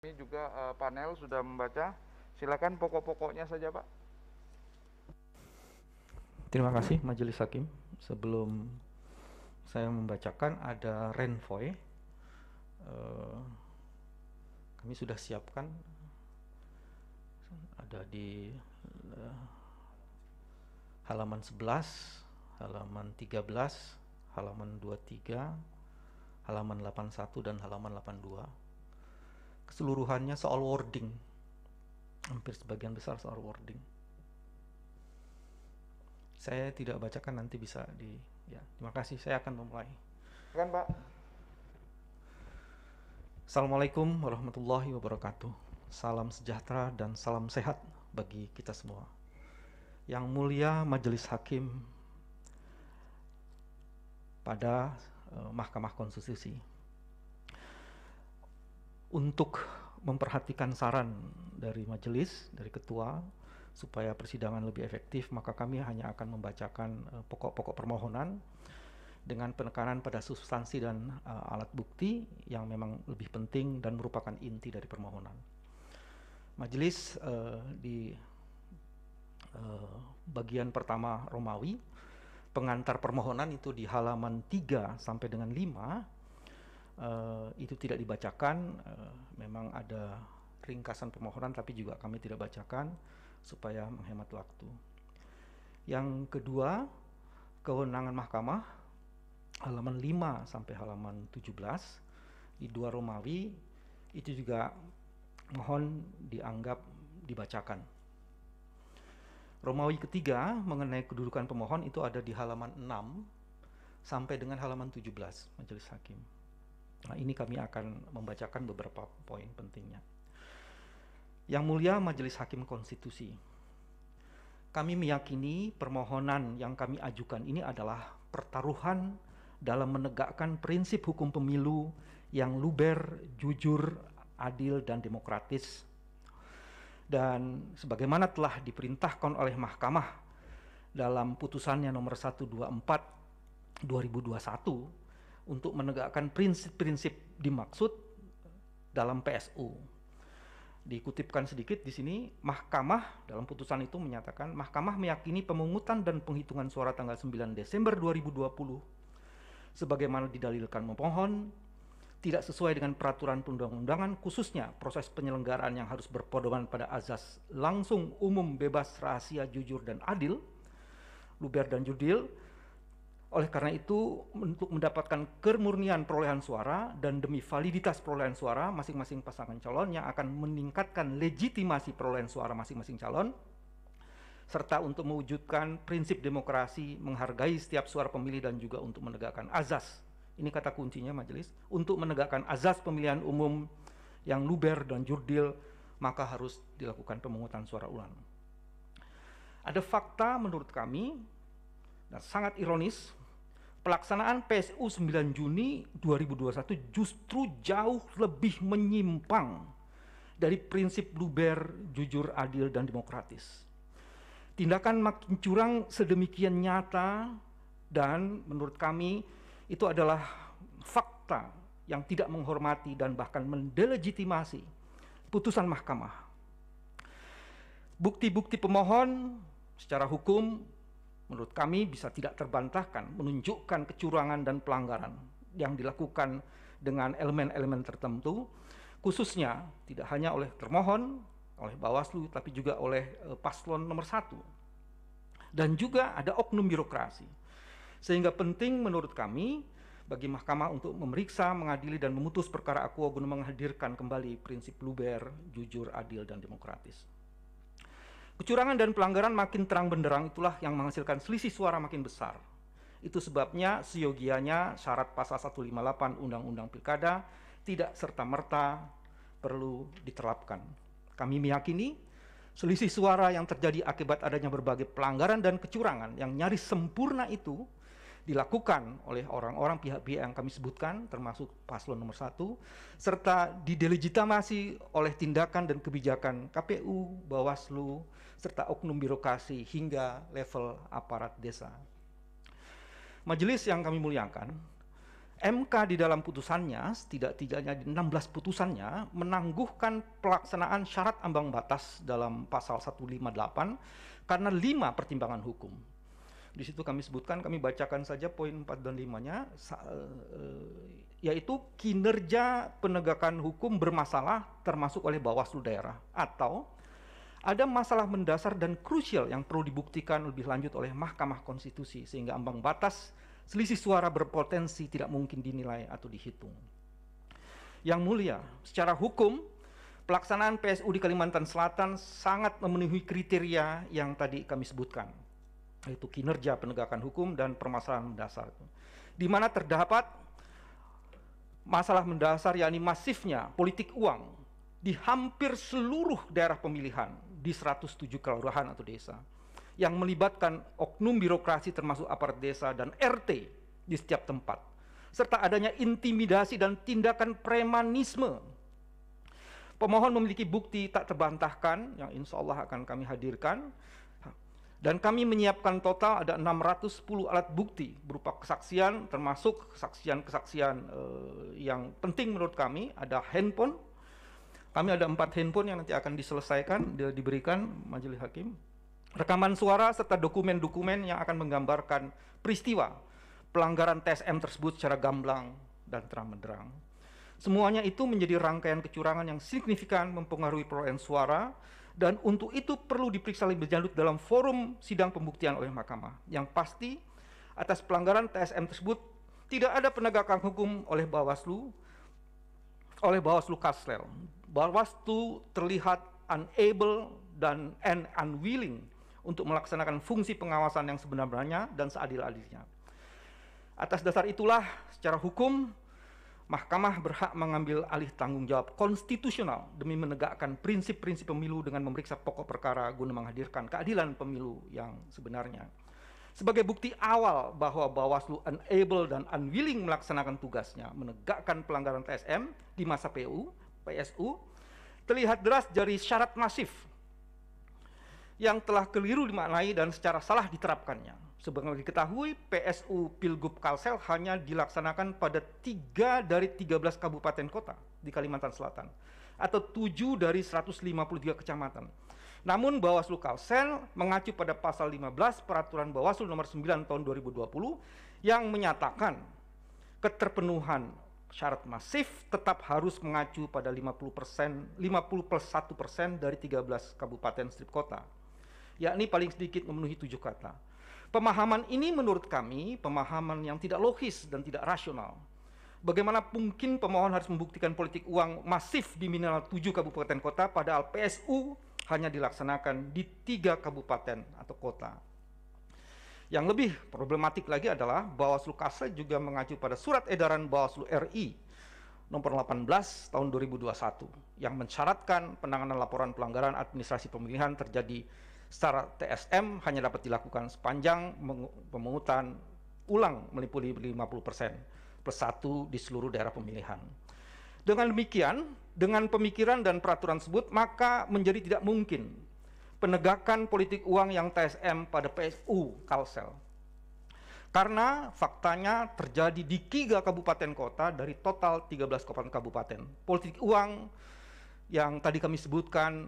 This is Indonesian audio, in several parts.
Ini juga panel sudah membaca. Silakan pokok-pokoknya saja, Pak. Terima kasih Majelis Hakim. Sebelum saya membacakan ada renvoy. Kami sudah siapkan, ada di halaman 11, halaman 13, halaman 23, halaman 81 dan halaman 82. Keseluruhannya soal wording. Hampir sebagian besar soal wording. Saya tidak bacakan, nanti bisa ya. Terima kasih, saya akan memulai. Silakan, Pak. Assalamualaikum warahmatullahi wabarakatuh. Salam sejahtera dan salam sehat bagi kita semua. Yang mulia Majelis Hakim pada Mahkamah Konstitusi, untuk memperhatikan saran dari majelis, dari ketua, supaya persidangan lebih efektif, maka kami hanya akan membacakan pokok-pokok permohonan dengan penekanan pada substansi dan alat bukti yang memang lebih penting dan merupakan inti dari permohonan. Majelis di bagian pertama Romawi, pengantar permohonan itu di halaman 3 sampai dengan 5, itu tidak dibacakan. Memang ada ringkasan permohonan tapi juga kami tidak bacakan supaya menghemat waktu. Yang kedua, kewenangan mahkamah, halaman 5 sampai halaman 17 di 2 Romawi, itu juga mohon dianggap dibacakan. Romawi ketiga mengenai kedudukan pemohon itu ada di halaman 6 sampai dengan halaman 17 Majelis Hakim. Nah, ini kami akan membacakan beberapa poin pentingnya. Yang mulia Majelis Hakim Konstitusi, kami meyakini permohonan yang kami ajukan ini adalah pertaruhan dalam menegakkan prinsip hukum pemilu yang luber, jujur, adil, dan demokratis. Dan sebagaimana telah diperintahkan oleh Mahkamah dalam putusannya nomor 124 2021 untuk menegakkan prinsip-prinsip dimaksud dalam PSU. Dikutipkan sedikit di sini, Mahkamah dalam putusan itu menyatakan, Mahkamah meyakini pemungutan dan penghitungan suara tanggal 9 Desember 2020 sebagaimana didalilkan pemohon tidak sesuai dengan peraturan perundang-undangan, khususnya proses penyelenggaraan yang harus berpedoman pada azas langsung, umum, bebas, rahasia, jujur, dan adil, luber dan jurdil. Oleh karena itu, untuk mendapatkan kemurnian perolehan suara dan demi validitas perolehan suara masing-masing pasangan calon yang akan meningkatkan legitimasi perolehan suara masing-masing calon, serta untuk mewujudkan prinsip demokrasi, menghargai setiap suara pemilih, dan juga untuk menegakkan azas, ini kata kuncinya majelis, untuk menegakkan azas pemilihan umum yang luber dan jurdil, maka harus dilakukan pemungutan suara ulang. Ada fakta menurut kami, dan sangat ironis, pelaksanaan PSU 9 Juni 2021 justru jauh lebih menyimpang dari prinsip luber, jujur, adil, dan demokratis. Tindakan makin curang sedemikian nyata, dan menurut kami itu adalah fakta yang tidak menghormati dan bahkan mendelegitimasi putusan mahkamah. Bukti-bukti pemohon secara hukum menurut kami bisa tidak terbantahkan menunjukkan kecurangan dan pelanggaran yang dilakukan dengan elemen-elemen tertentu, khususnya tidak hanya oleh termohon, oleh Bawaslu, tapi juga oleh paslon nomor 1. Dan juga ada oknum birokrasi. Sehingga penting menurut kami bagi mahkamah untuk memeriksa, mengadili, dan memutus perkara akuo guna menghadirkan kembali prinsip luber, jujur, adil, dan demokratis. Kecurangan dan pelanggaran makin terang benderang itulah yang menghasilkan selisih suara makin besar. Itu sebabnya seyogianya syarat pasal 158 Undang-Undang Pilkada tidak serta-merta perlu diterapkan. Kami meyakini selisih suara yang terjadi akibat adanya berbagai pelanggaran dan kecurangan yang nyaris sempurna itu dilakukan oleh orang-orang pihak-pihak yang kami sebutkan, termasuk paslon nomor 1, serta didelegitimasi oleh tindakan dan kebijakan KPU, Bawaslu, serta oknum birokrasi hingga level aparat desa. Majelis yang kami muliakan, MK di dalam putusannya, setidak-tidaknya di 16 putusannya, menangguhkan pelaksanaan syarat ambang batas dalam pasal 158 karena 5 pertimbangan hukum. Di situ kami sebutkan, kami bacakan saja poin 4 dan 5-nya, yaitu kinerja penegakan hukum bermasalah termasuk oleh Bawaslu daerah, atau ada masalah mendasar dan krusial yang perlu dibuktikan lebih lanjut oleh Mahkamah Konstitusi sehingga ambang batas selisih suara berpotensi tidak mungkin dinilai atau dihitung. Yang mulia, secara hukum, pelaksanaan PSU di Kalimantan Selatan sangat memenuhi kriteria yang tadi kami sebutkan, yaitu kinerja penegakan hukum dan permasalahan mendasar, di mana terdapat masalah mendasar yakni masifnya politik uang di hampir seluruh daerah pemilihan di 107 kelurahan atau desa, yang melibatkan oknum birokrasi termasuk aparat desa dan RT di setiap tempat, serta adanya intimidasi dan tindakan premanisme. Pemohon memiliki bukti tak terbantahkan yang insya Allah akan kami hadirkan, dan kami menyiapkan total ada 610 alat bukti berupa kesaksian, termasuk kesaksian-kesaksian yang penting menurut kami. Ada handphone, kami ada 4 handphone yang nanti akan diselesaikan, diberikan majelis hakim, rekaman suara serta dokumen-dokumen yang akan menggambarkan peristiwa pelanggaran TSM tersebut secara gamblang dan terang-benderang. Semuanya itu menjadi rangkaian kecurangan yang signifikan mempengaruhi perolehan suara, dan untuk itu perlu diperiksa lebih lanjut dalam forum sidang pembuktian oleh mahkamah. Yang pasti atas pelanggaran TSM tersebut tidak ada penegakan hukum oleh Bawaslu Kalsel. Bawaslu terlihat unable dan unwilling untuk melaksanakan fungsi pengawasan yang sebenarnya dan seadil-adilnya. Atas dasar itulah, secara hukum, Mahkamah berhak mengambil alih tanggung jawab konstitusional demi menegakkan prinsip-prinsip pemilu dengan memeriksa pokok perkara guna menghadirkan keadilan pemilu yang sebenarnya. Sebagai bukti awal bahwa Bawaslu unable dan unwilling melaksanakan tugasnya menegakkan pelanggaran TSM di masa PSU, terlihat deras dari syarat masif yang telah keliru dimaknai dan secara salah diterapkannya. Sebagaimana diketahui, PSU Pilgub Kalsel hanya dilaksanakan pada 3 dari 13 kabupaten kota di Kalimantan Selatan, atau 7 dari 153 kecamatan. Namun Bawaslu Kalsel mengacu pada pasal 15 Peraturan Bawaslu nomor 9 tahun 2020 yang menyatakan keterpenuhan syarat masif tetap harus mengacu pada 50+1% dari 13 kabupaten strip kota, yakni paling sedikit memenuhi 7 kata. Pemahaman ini menurut kami pemahaman yang tidak logis dan tidak rasional. Bagaimana mungkin pemohon harus membuktikan politik uang masif di minimal 7 kabupaten kota, padahal PSU hanya dilaksanakan di 3 kabupaten atau kota. Yang lebih problematik lagi adalah Bawaslu Kalsel juga mengacu pada surat edaran Bawaslu RI nomor 18 tahun 2021 yang mensyaratkan penanganan laporan pelanggaran administrasi pemilihan terjadi secara TSM hanya dapat dilakukan sepanjang pemungutan ulang meliputi 50% plus 1 di seluruh daerah pemilihan. Dengan demikian, dengan pemikiran dan peraturan tersebut, maka menjadi tidak mungkin penegakan politik uang yang TSM pada PSU Kalsel. Karena faktanya terjadi di 3 kabupaten kota dari total 13 kabupaten. Politik uang yang tadi kami sebutkan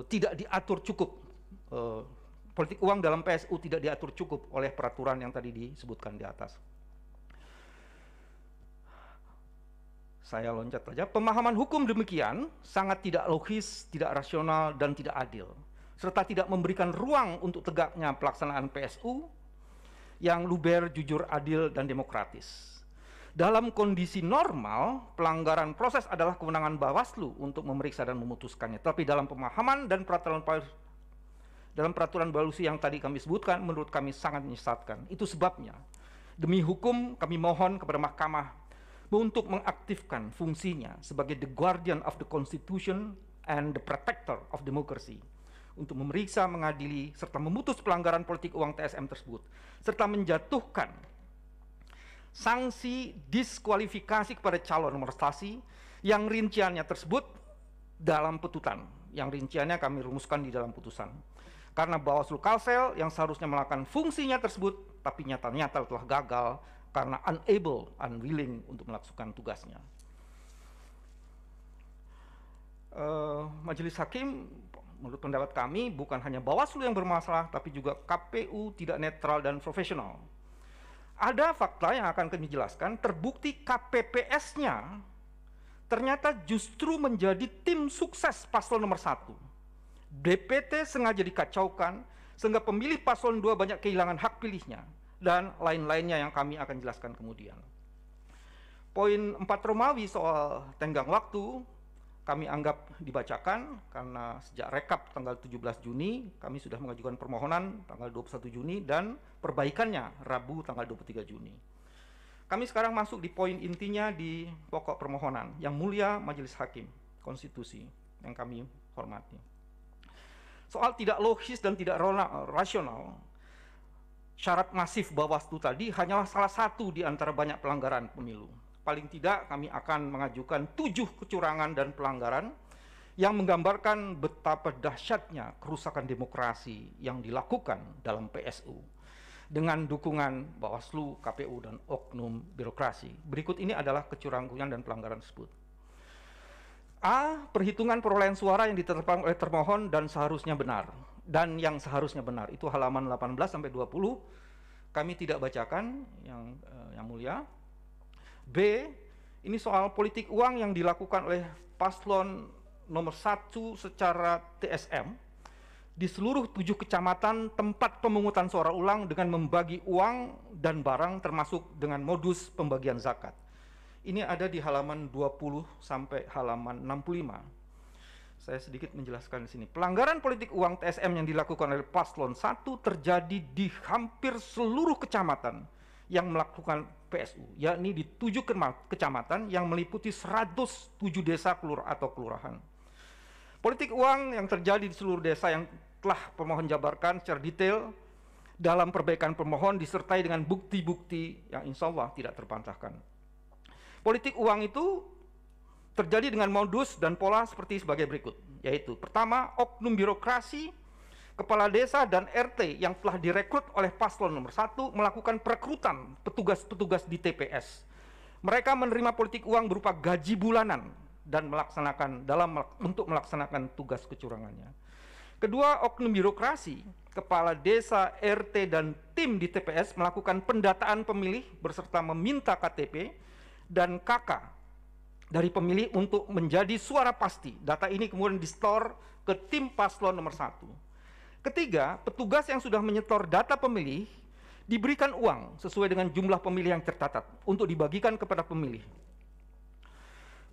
tidak diatur cukup. Politik uang dalam PSU tidak diatur cukup oleh peraturan yang tadi disebutkan di atas. Saya loncat saja. Pemahaman hukum demikian sangat tidak logis, tidak rasional, dan tidak adil, serta tidak memberikan ruang untuk tegaknya pelaksanaan PSU yang luber, jujur, adil, dan demokratis. Dalam kondisi normal, pelanggaran proses adalah kewenangan Bawaslu untuk memeriksa dan memutuskannya. Tapi dalam pemahaman dan peraturan Bawaslu yang tadi kami sebutkan, menurut kami sangat menyesatkan. Itu sebabnya, demi hukum kami mohon kepada Mahkamah untuk mengaktifkan fungsinya sebagai the guardian of the Constitution and the protector of democracy, untuk memeriksa, mengadili, serta memutus pelanggaran politik uang TSM tersebut, serta menjatuhkan sanksi diskualifikasi kepada calon nomor stasi yang rinciannya tersebut dalam putusan, yang rinciannya kami rumuskan di dalam putusan. Karena Bawaslu Kalsel yang seharusnya melakukan fungsinya tersebut, tapi nyata-nyata telah gagal karena unwilling untuk melaksanakan tugasnya. Majelis Hakim, menurut pendapat kami, bukan hanya Bawaslu yang bermasalah, tapi juga KPU tidak netral dan profesional. Ada fakta yang akan kami jelaskan, terbukti KPPS-nya ternyata justru menjadi tim sukses paslon nomor 1. DPT sengaja dikacaukan, sehingga pemilih paslon 2 banyak kehilangan hak pilihnya, dan lain-lainnya yang kami akan jelaskan kemudian. Poin 4 Romawi soal tenggang waktu, kami anggap dibacakan, karena sejak rekap tanggal 17 Juni, kami sudah mengajukan permohonan tanggal 21 Juni, dan perbaikannya Rabu tanggal 23 Juni. Kami sekarang masuk di poin intinya di pokok permohonan. Yang mulia Majelis Hakim Konstitusi yang kami hormati. Soal tidak logis dan tidak rasional, syarat masif Bawaslu tadi hanyalah salah satu di antara banyak pelanggaran pemilu. Paling tidak kami akan mengajukan 7 kecurangan dan pelanggaran yang menggambarkan betapa dahsyatnya kerusakan demokrasi yang dilakukan dalam PSU dengan dukungan Bawaslu, KPU, dan oknum birokrasi. Berikut ini adalah kecurangan dan pelanggaran tersebut. A. Perhitungan perolehan suara yang ditetapkan oleh termohon dan seharusnya benar. Dan yang seharusnya benar, itu halaman 18-20. Kami tidak bacakan, yang mulia. B. Ini soal politik uang yang dilakukan oleh paslon nomor 1 secara TSM di seluruh 7 kecamatan tempat pemungutan suara ulang dengan membagi uang dan barang termasuk dengan modus pembagian zakat. Ini ada di halaman 20 sampai halaman 65. Saya sedikit menjelaskan di sini. Pelanggaran politik uang TSM yang dilakukan oleh paslon 1 terjadi di hampir seluruh kecamatan yang melakukan PSU, yakni di 7 kecamatan yang meliputi 107 desa atau kelurahan. Politik uang yang terjadi di seluruh desa yang telah pemohon jabarkan secara detail dalam perbaikan pemohon disertai dengan bukti-bukti yang insya Allah tidak terbantahkan. Politik uang itu terjadi dengan modus dan pola seperti sebagai berikut, yaitu pertama, oknum birokrasi, kepala desa dan RT yang telah direkrut oleh paslon nomor 1 melakukan perekrutan petugas-petugas di TPS. Mereka menerima politik uang berupa gaji bulanan dan untuk melaksanakan tugas kecurangannya. Kedua, oknum birokrasi, kepala desa, RT, dan tim di TPS melakukan pendataan pemilih beserta meminta KTP dan KK dari pemilih untuk menjadi suara pasti. Data ini kemudian di-store ke tim paslon nomor 1. Ketiga, petugas yang sudah menyetor data pemilih diberikan uang sesuai dengan jumlah pemilih yang tercatat untuk dibagikan kepada pemilih.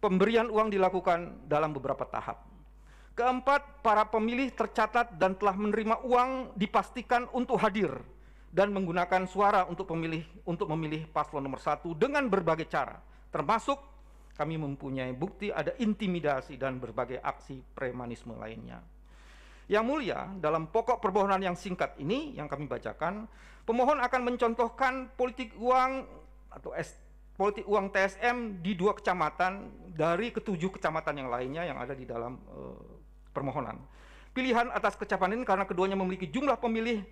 Pemberian uang dilakukan dalam beberapa tahap. Keempat, para pemilih tercatat dan telah menerima uang dipastikan untuk hadir dan menggunakan suara untuk memilih paslon nomor 1 dengan berbagai cara, termasuk kami mempunyai bukti ada intimidasi dan berbagai aksi premanisme lainnya. Yang mulia, dalam pokok permohonan yang singkat ini yang kami bacakan, pemohon akan mencontohkan politik uang atau politik uang TSM di 2 kecamatan dari ke-7 kecamatan yang lainnya yang ada di dalam permohonan. Pilihan atas kecamatan ini karena keduanya memiliki jumlah pemilih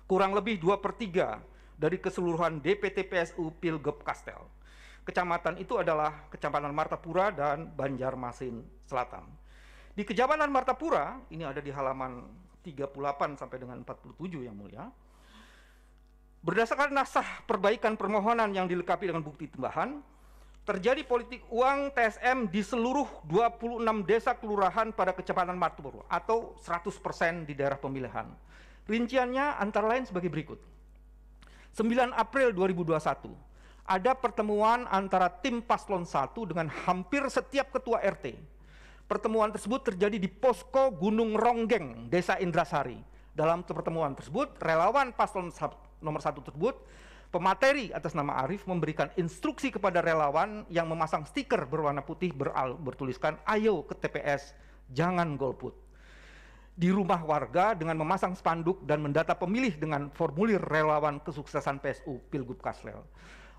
kurang lebih 2/3 dari keseluruhan DPT PSU Pilgub Kastel. Kecamatan itu adalah Kecamatan Martapura dan Banjarmasin Selatan. Di Kecamatan Martapura, ini ada di halaman 38 sampai dengan 47 yang mulia. Berdasarkan naskah perbaikan permohonan yang dilengkapi dengan bukti tambahan, terjadi politik uang TSM di seluruh 26 desa kelurahan pada Kecamatan Martapura atau 100% di daerah pemilihan. Rinciannya antara lain sebagai berikut. 9 April 2021, ada pertemuan antara tim paslon 1 dengan hampir setiap ketua RT. Pertemuan tersebut terjadi di Posko Gunung Ronggeng, Desa Indrasari. Dalam pertemuan tersebut, relawan paslon nomor 1 tersebut, pemateri atas nama Arif memberikan instruksi kepada relawan yang memasang stiker berwarna putih bertuliskan, "Ayo ke TPS, jangan golput." Di rumah warga dengan memasang spanduk dan mendata pemilih dengan formulir relawan kesuksesan PSU Pilgub Kastel.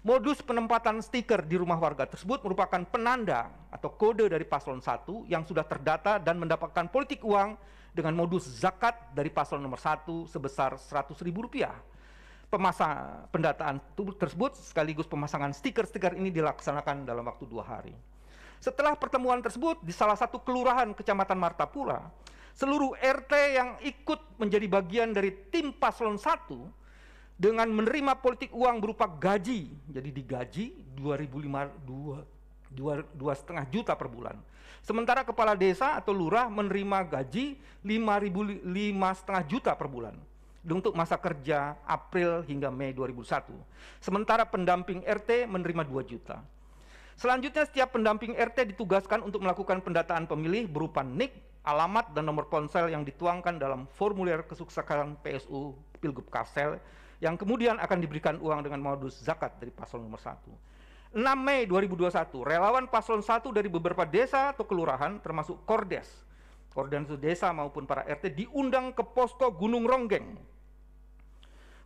Modus penempatan stiker di rumah warga tersebut merupakan penanda atau kode dari paslon 1 yang sudah terdata dan mendapatkan politik uang dengan modus zakat dari paslon nomor 1 sebesar Rp100.000. pendataan tersebut sekaligus pemasangan stiker-stiker ini dilaksanakan dalam waktu 2 hari. Setelah pertemuan tersebut di salah satu kelurahan Kecamatan Martapura, seluruh RT yang ikut menjadi bagian dari tim paslon 1 dengan menerima politik uang berupa gaji, jadi digaji 2,5 juta per bulan. Sementara kepala desa atau lurah menerima gaji 5,5 juta per bulan untuk masa kerja April hingga Mei 2001. Sementara pendamping RT menerima 2 juta. Selanjutnya setiap pendamping RT ditugaskan untuk melakukan pendataan pemilih berupa NIK, alamat, dan nomor ponsel yang dituangkan dalam formulir kesuksesan PSU Pilgub Kalsel yang kemudian akan diberikan uang dengan modus zakat dari paslon nomor 1. 6 Mei 2021, relawan paslon 1 dari beberapa desa atau kelurahan termasuk Koordinator desa maupun para RT diundang ke posko Gunung Ronggeng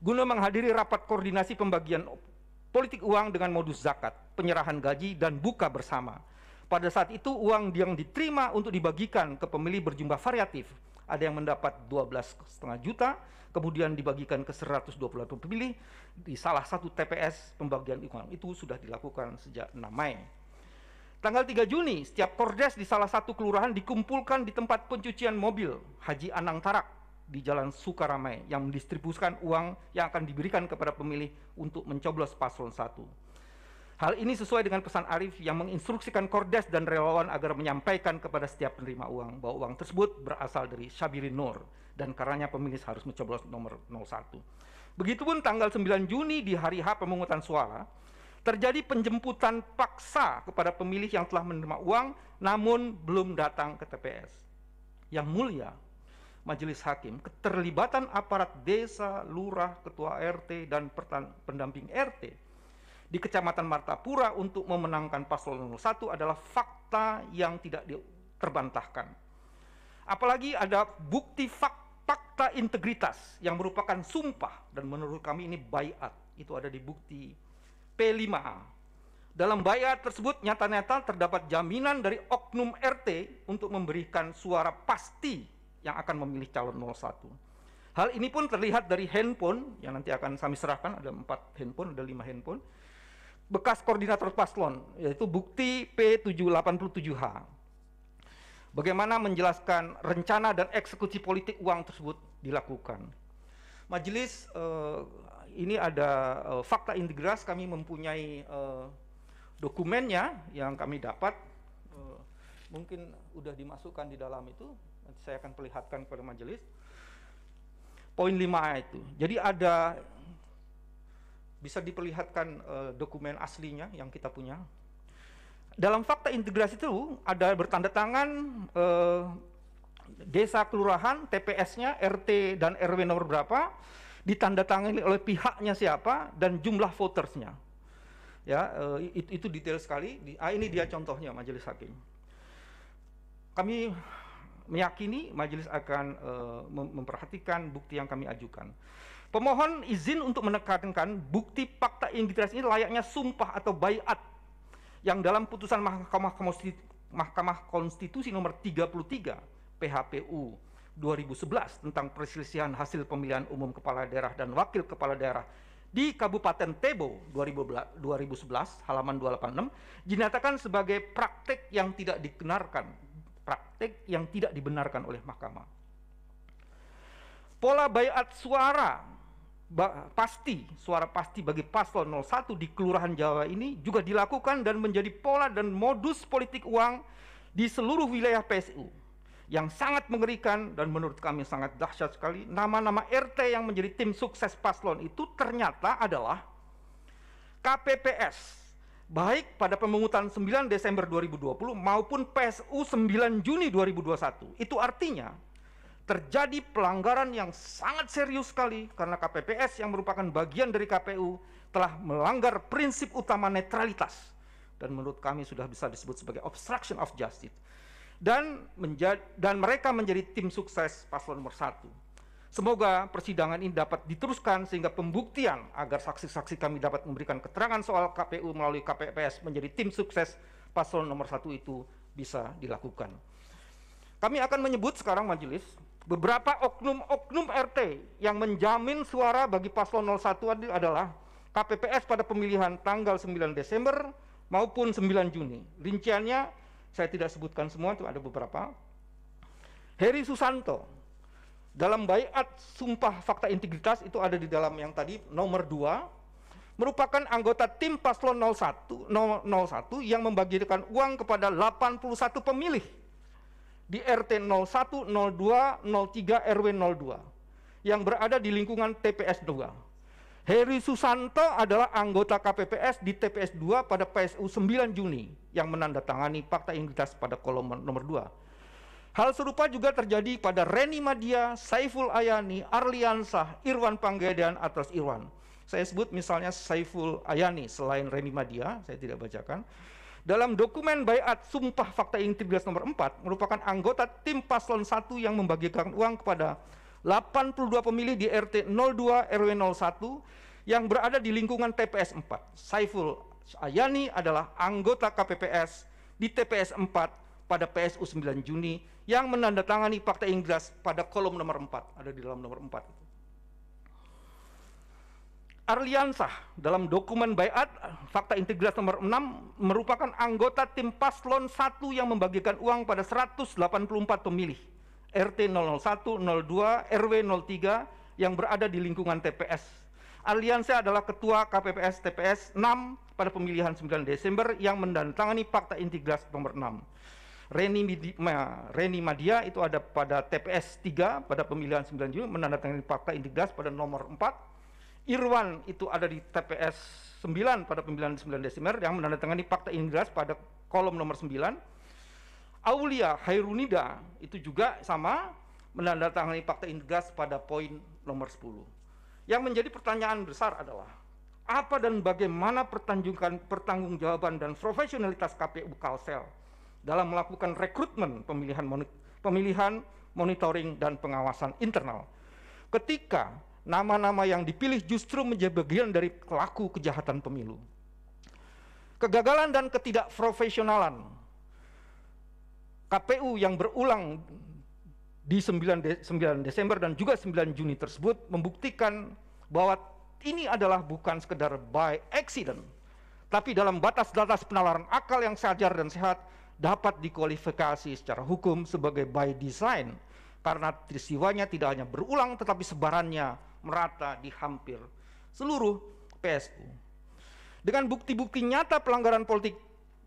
guna menghadiri rapat koordinasi pembagian politik uang dengan modus zakat, penyerahan gaji, dan buka bersama. Pada saat itu uang yang diterima untuk dibagikan ke pemilih berjumlah variatif. Ada yang mendapat 12,5 juta, kemudian dibagikan ke 120 pemilih di salah satu TPS pembagian uang. Itu sudah dilakukan sejak 6 Mei. Tanggal 3 Juni, setiap kordes di salah satu kelurahan dikumpulkan di tempat pencucian mobil Haji Anang Tarak di Jalan Sukaramai yang mendistribusikan uang yang akan diberikan kepada pemilih untuk mencoblos paslon 1. Hal ini sesuai dengan pesan Arif yang menginstruksikan kordes dan relawan agar menyampaikan kepada setiap penerima uang bahwa uang tersebut berasal dari Syabiri Nur dan karenanya pemilih harus mencoblos nomor 01. Begitupun tanggal 9 Juni di hari H pemungutan suara, terjadi penjemputan paksa kepada pemilih yang telah menerima uang namun belum datang ke TPS. Yang mulia, Majelis Hakim, keterlibatan aparat desa, lurah, ketua RT, dan pendamping RT di Kecamatan Martapura untuk memenangkan paslon nomor 1 adalah fakta yang tidak terbantahkan. Apalagi ada bukti fakta integritas yang merupakan sumpah dan menurut kami ini baiat. Itu ada di bukti P5A. Dalam baiat tersebut nyata-nyata terdapat jaminan dari oknum RT untuk memberikan suara pasti yang akan memilih calon 01. Hal ini pun terlihat dari handphone yang nanti akan kami serahkan, ada 4 handphone, ada 5 handphone, bekas koordinator paslon, yaitu bukti P787H. Bagaimana menjelaskan rencana dan eksekusi politik uang tersebut dilakukan. Majelis, ini ada fakta integritas, kami mempunyai dokumennya yang kami dapat, mungkin sudah dimasukkan di dalam itu, nanti saya akan perlihatkan kepada majelis. Poin 5A itu. Jadi ada, bisa diperlihatkan dokumen aslinya yang kita punya. Dalam fakta integrasi itu ada bertanda tangan desa kelurahan, TPS-nya, RT dan RW nomor berapa, ditandatangani oleh pihaknya siapa, dan jumlah votersnya. Ya, itu detail sekali. Ini dia contohnya Majelis Hakim. Kami meyakini majelis akan memperhatikan bukti yang kami ajukan. Pemohon izin untuk menekankan bukti fakta integritas ini layaknya sumpah atau baiat yang dalam putusan Mahkamah Konstitusi nomor 33 PHPU 2011 tentang perselisihan hasil pemilihan umum kepala daerah dan wakil kepala daerah di Kabupaten Tebo 2011 halaman 286 dinyatakan sebagai praktek yang tidak dibenarkan oleh mahkamah. Pola baiat suara pasti bagi paslon 01 di Kelurahan Jawa ini juga dilakukan dan menjadi pola dan modus politik uang di seluruh wilayah PSU yang sangat mengerikan dan menurut kami sangat dahsyat sekali. Nama-nama RT yang menjadi tim sukses paslon itu ternyata adalah KPPS baik pada pemungutan 9 Desember 2020 maupun PSU 9 Juni 2021. Itu artinya terjadi pelanggaran yang sangat serius sekali karena KPPS yang merupakan bagian dari KPU telah melanggar prinsip utama netralitas dan menurut kami sudah bisa disebut sebagai obstruction of justice dan mereka menjadi tim sukses paslon nomor 1. Semoga persidangan ini dapat diteruskan sehingga pembuktian agar saksi-saksi kami dapat memberikan keterangan soal KPU melalui KPPS menjadi tim sukses paslon nomor 1 itu bisa dilakukan. Kami akan menyebut sekarang majelis Beberapa oknum-oknum RT yang menjamin suara bagi paslon 01 adalah KPPS pada pemilihan tanggal 9 Desember maupun 9 Juni. Rinciannya saya tidak sebutkan semua, itu ada beberapa. Heri Susanto dalam baiat sumpah fakta integritas itu ada di dalam yang tadi nomor 2, merupakan anggota tim paslon 01 yang membagikan uang kepada 81 pemilih di RT 01, 02, 03, RW 02 yang berada di lingkungan TPS 2. Heri Susanto adalah anggota KPPS di TPS 2 pada PSU 9 Juni yang menandatangani fakta integritas pada kolom nomor 2. Hal serupa juga terjadi pada Reni Madia, Saiful Ayani, Arliansah, Irwan Panggedean atas Irwan. Saya sebut misalnya Saiful Ayani selain Reni Madia, saya tidak bacakan. Dalam dokumen baiat sumpah fakta integritas nomor 4 merupakan anggota tim paslon 1 yang membagikan uang kepada 82 pemilih di RT 02 RW 01 yang berada di lingkungan TPS 4. Saiful Ayani adalah anggota KPPS di TPS 4 pada PSU 9 Juni yang menandatangani fakta integritas pada kolom nomor 4, ada di dalam nomor 4. Arliansah dalam dokumen baiat fakta integritas nomor 6 merupakan anggota tim paslon 1 yang membagikan uang pada 184 pemilih RT 001, 02, RW 03 yang berada di lingkungan TPS. Arliansah adalah ketua KPPS TPS 6 pada pemilihan 9 Desember yang menandatangani fakta integritas nomor 6. Reni Madia itu ada pada TPS 3 pada pemilihan 9 Juni menandatangani fakta integritas pada nomor 4. Irwan itu ada di TPS 9 pada pemilihan 9 Desember yang menandatangani fakta integritas pada kolom nomor 9. Aulia Hairunida itu juga sama menandatangani fakta integritas pada poin nomor 10. Yang menjadi pertanyaan besar adalah apa dan bagaimana pertanggungjawaban dan profesionalitas KPU Kalsel dalam melakukan rekrutmen pemilihan, monitoring dan pengawasan internal ketika nama-nama yang dipilih justru menjadi bagian dari pelaku kejahatan pemilu. Kegagalan dan ketidakprofesionalan KPU yang berulang di 9 Desember dan juga 9 Juni tersebut membuktikan bahwa ini adalah bukan sekedar by accident, tapi dalam batas-batas penalaran akal yang sadar dan sehat dapat dikualifikasi secara hukum sebagai by design, karena peristiwanya tidak hanya berulang tetapi sebarannya merata di hampir seluruh PSU. Dengan bukti-bukti nyata pelanggaran politik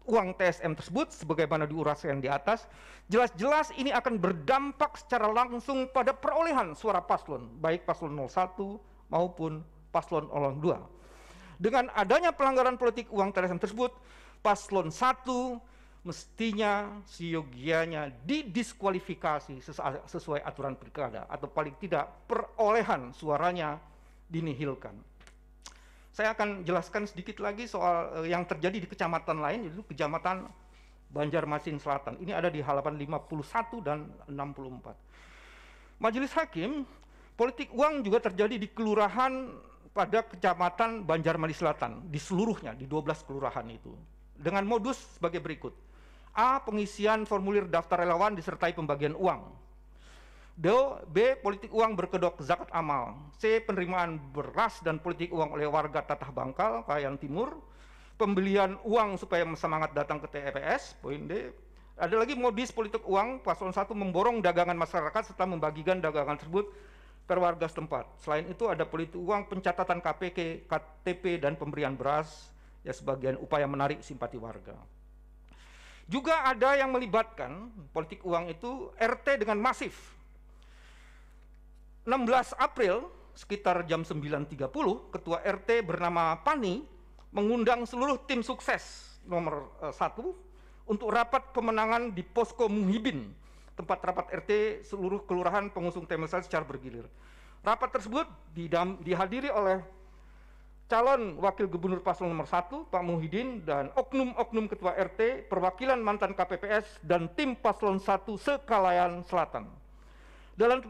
uang TSM tersebut sebagaimana diuraikan di atas, jelas-jelas ini akan berdampak secara langsung pada perolehan suara paslon, baik paslon 01 maupun paslon 02. Dengan adanya pelanggaran politik uang TSM tersebut, paslon 1 mestinya siogianya didiskualifikasi sesuai aturan pilkada atau paling tidak perolehan suaranya dinihilkan. Saya akan jelaskan sedikit lagi soal yang terjadi di kecamatan lain, yaitu kecamatan Banjarmasin Selatan. Ini ada di halaman 51 dan 64. Majelis Hakim, politik uang juga terjadi di kelurahan pada kecamatan Banjarmasin Selatan, di seluruhnya, di 12 kelurahan itu. Dengan modus sebagai berikut. A. Pengisian formulir daftar relawan disertai pembagian uang. B. Politik uang berkedok zakat amal. C. Penerimaan beras dan politik uang oleh warga Tatah Bangkal, Kayan Timur. Pembelian uang supaya semangat datang ke TPS. Poin D. Ada lagi modus politik uang, paslon 1 memborong dagangan masyarakat serta membagikan dagangan tersebut per warga setempat. Selain itu ada politik uang pencatatan KPK, KTP dan pemberian beras, ya sebagian upaya menarik simpati warga. Juga ada yang melibatkan politik uang itu RT dengan masif. 16 April sekitar jam 9.30, Ketua RT bernama Pani mengundang seluruh tim sukses nomor 1 untuk rapat pemenangan di Posko Muhibin, tempat rapat RT seluruh kelurahan pengusung Temesal secara bergilir. Rapat tersebut dihadiri oleh calon wakil gubernur paslon nomor 1, Pak Muhyiddin, dan oknum-oknum ketua RT, perwakilan mantan KPPS, dan tim paslon 1 sekalayan Selatan. Dalam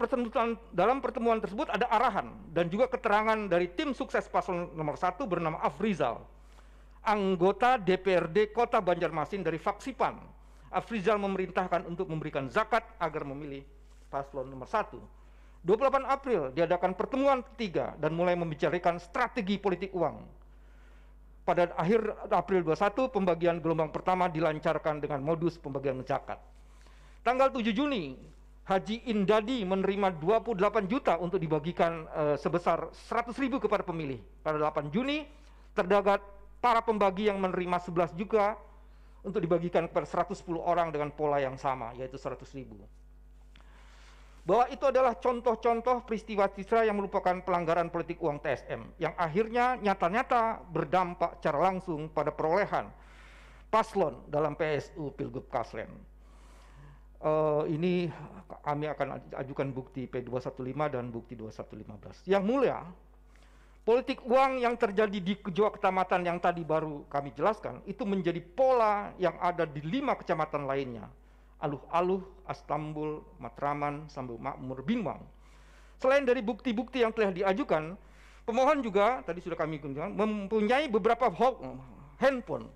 pertemuan tersebut ada arahan dan juga keterangan dari tim sukses paslon nomor 1 bernama Afrizal, anggota DPRD Kota Banjarmasin dari fraksi PAN. Afrizal memerintahkan untuk memberikan zakat agar memilih paslon nomor 1. 28 April diadakan pertemuan ketiga dan mulai membicarakan strategi politik uang. Pada akhir April 21, pembagian gelombang pertama dilancarkan dengan modus pembagian zakat. Tanggal 7 Juni, Haji Indadi menerima 28 juta untuk dibagikan sebesar 100.000 kepada pemilih. Pada 8 Juni, terdapat para pembagi yang menerima 11 juta untuk dibagikan kepada 110 orang dengan pola yang sama, yaitu 100.000. Bahwa itu adalah contoh-contoh peristiwa citra yang merupakan pelanggaran politik uang TSM yang akhirnya nyata-nyata berdampak secara langsung pada perolehan paslon dalam PSU Pilgub Kaslen. Ini kami akan ajukan bukti P215 dan bukti 2115. Yang mulia, politik uang yang terjadi di kedua kecamatan yang tadi baru kami jelaskan itu menjadi pola yang ada di 5 kecamatan lainnya. Aluh-Aluh, Astambul, Matraman, Sambil Makmur, Binwang. Selain dari bukti-bukti yang telah diajukan, pemohon juga, tadi sudah kami kunjungi, mempunyai beberapa handphone.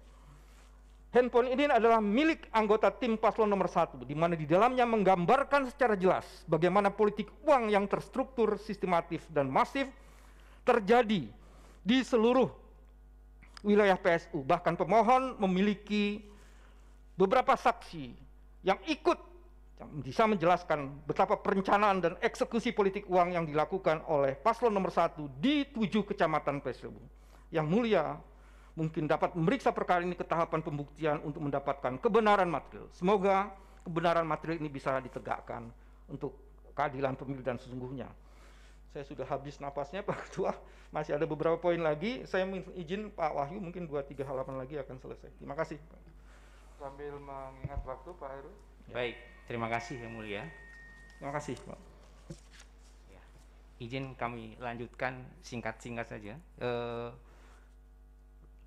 Handphone ini adalah milik anggota tim paslon nomor 1, di mana di dalamnya menggambarkan secara jelas bagaimana politik uang yang terstruktur, sistematif, dan masif terjadi di seluruh wilayah PSU. Bahkan pemohon memiliki beberapa saksi yang ikut yang bisa menjelaskan betapa perencanaan dan eksekusi politik uang yang dilakukan oleh paslon nomor 1 di 7 kecamatan PSU. Yang mulia mungkin dapat memeriksa perkara ini ke tahapan pembuktian untuk mendapatkan kebenaran material. Semoga kebenaran material ini bisa ditegakkan untuk keadilan pemilu dan sesungguhnya. Saya sudah habis napasnya Pak Ketua, masih ada beberapa poin lagi. Saya izin Pak Wahyu mungkin 2-3 halaman lagi akan selesai. Terima kasih. Sambil mengingat waktu Pak Heru. Ya. Baik, terima kasih Yang Mulia. Terima kasih Pak. Ya. Izin kami lanjutkan singkat-singkat saja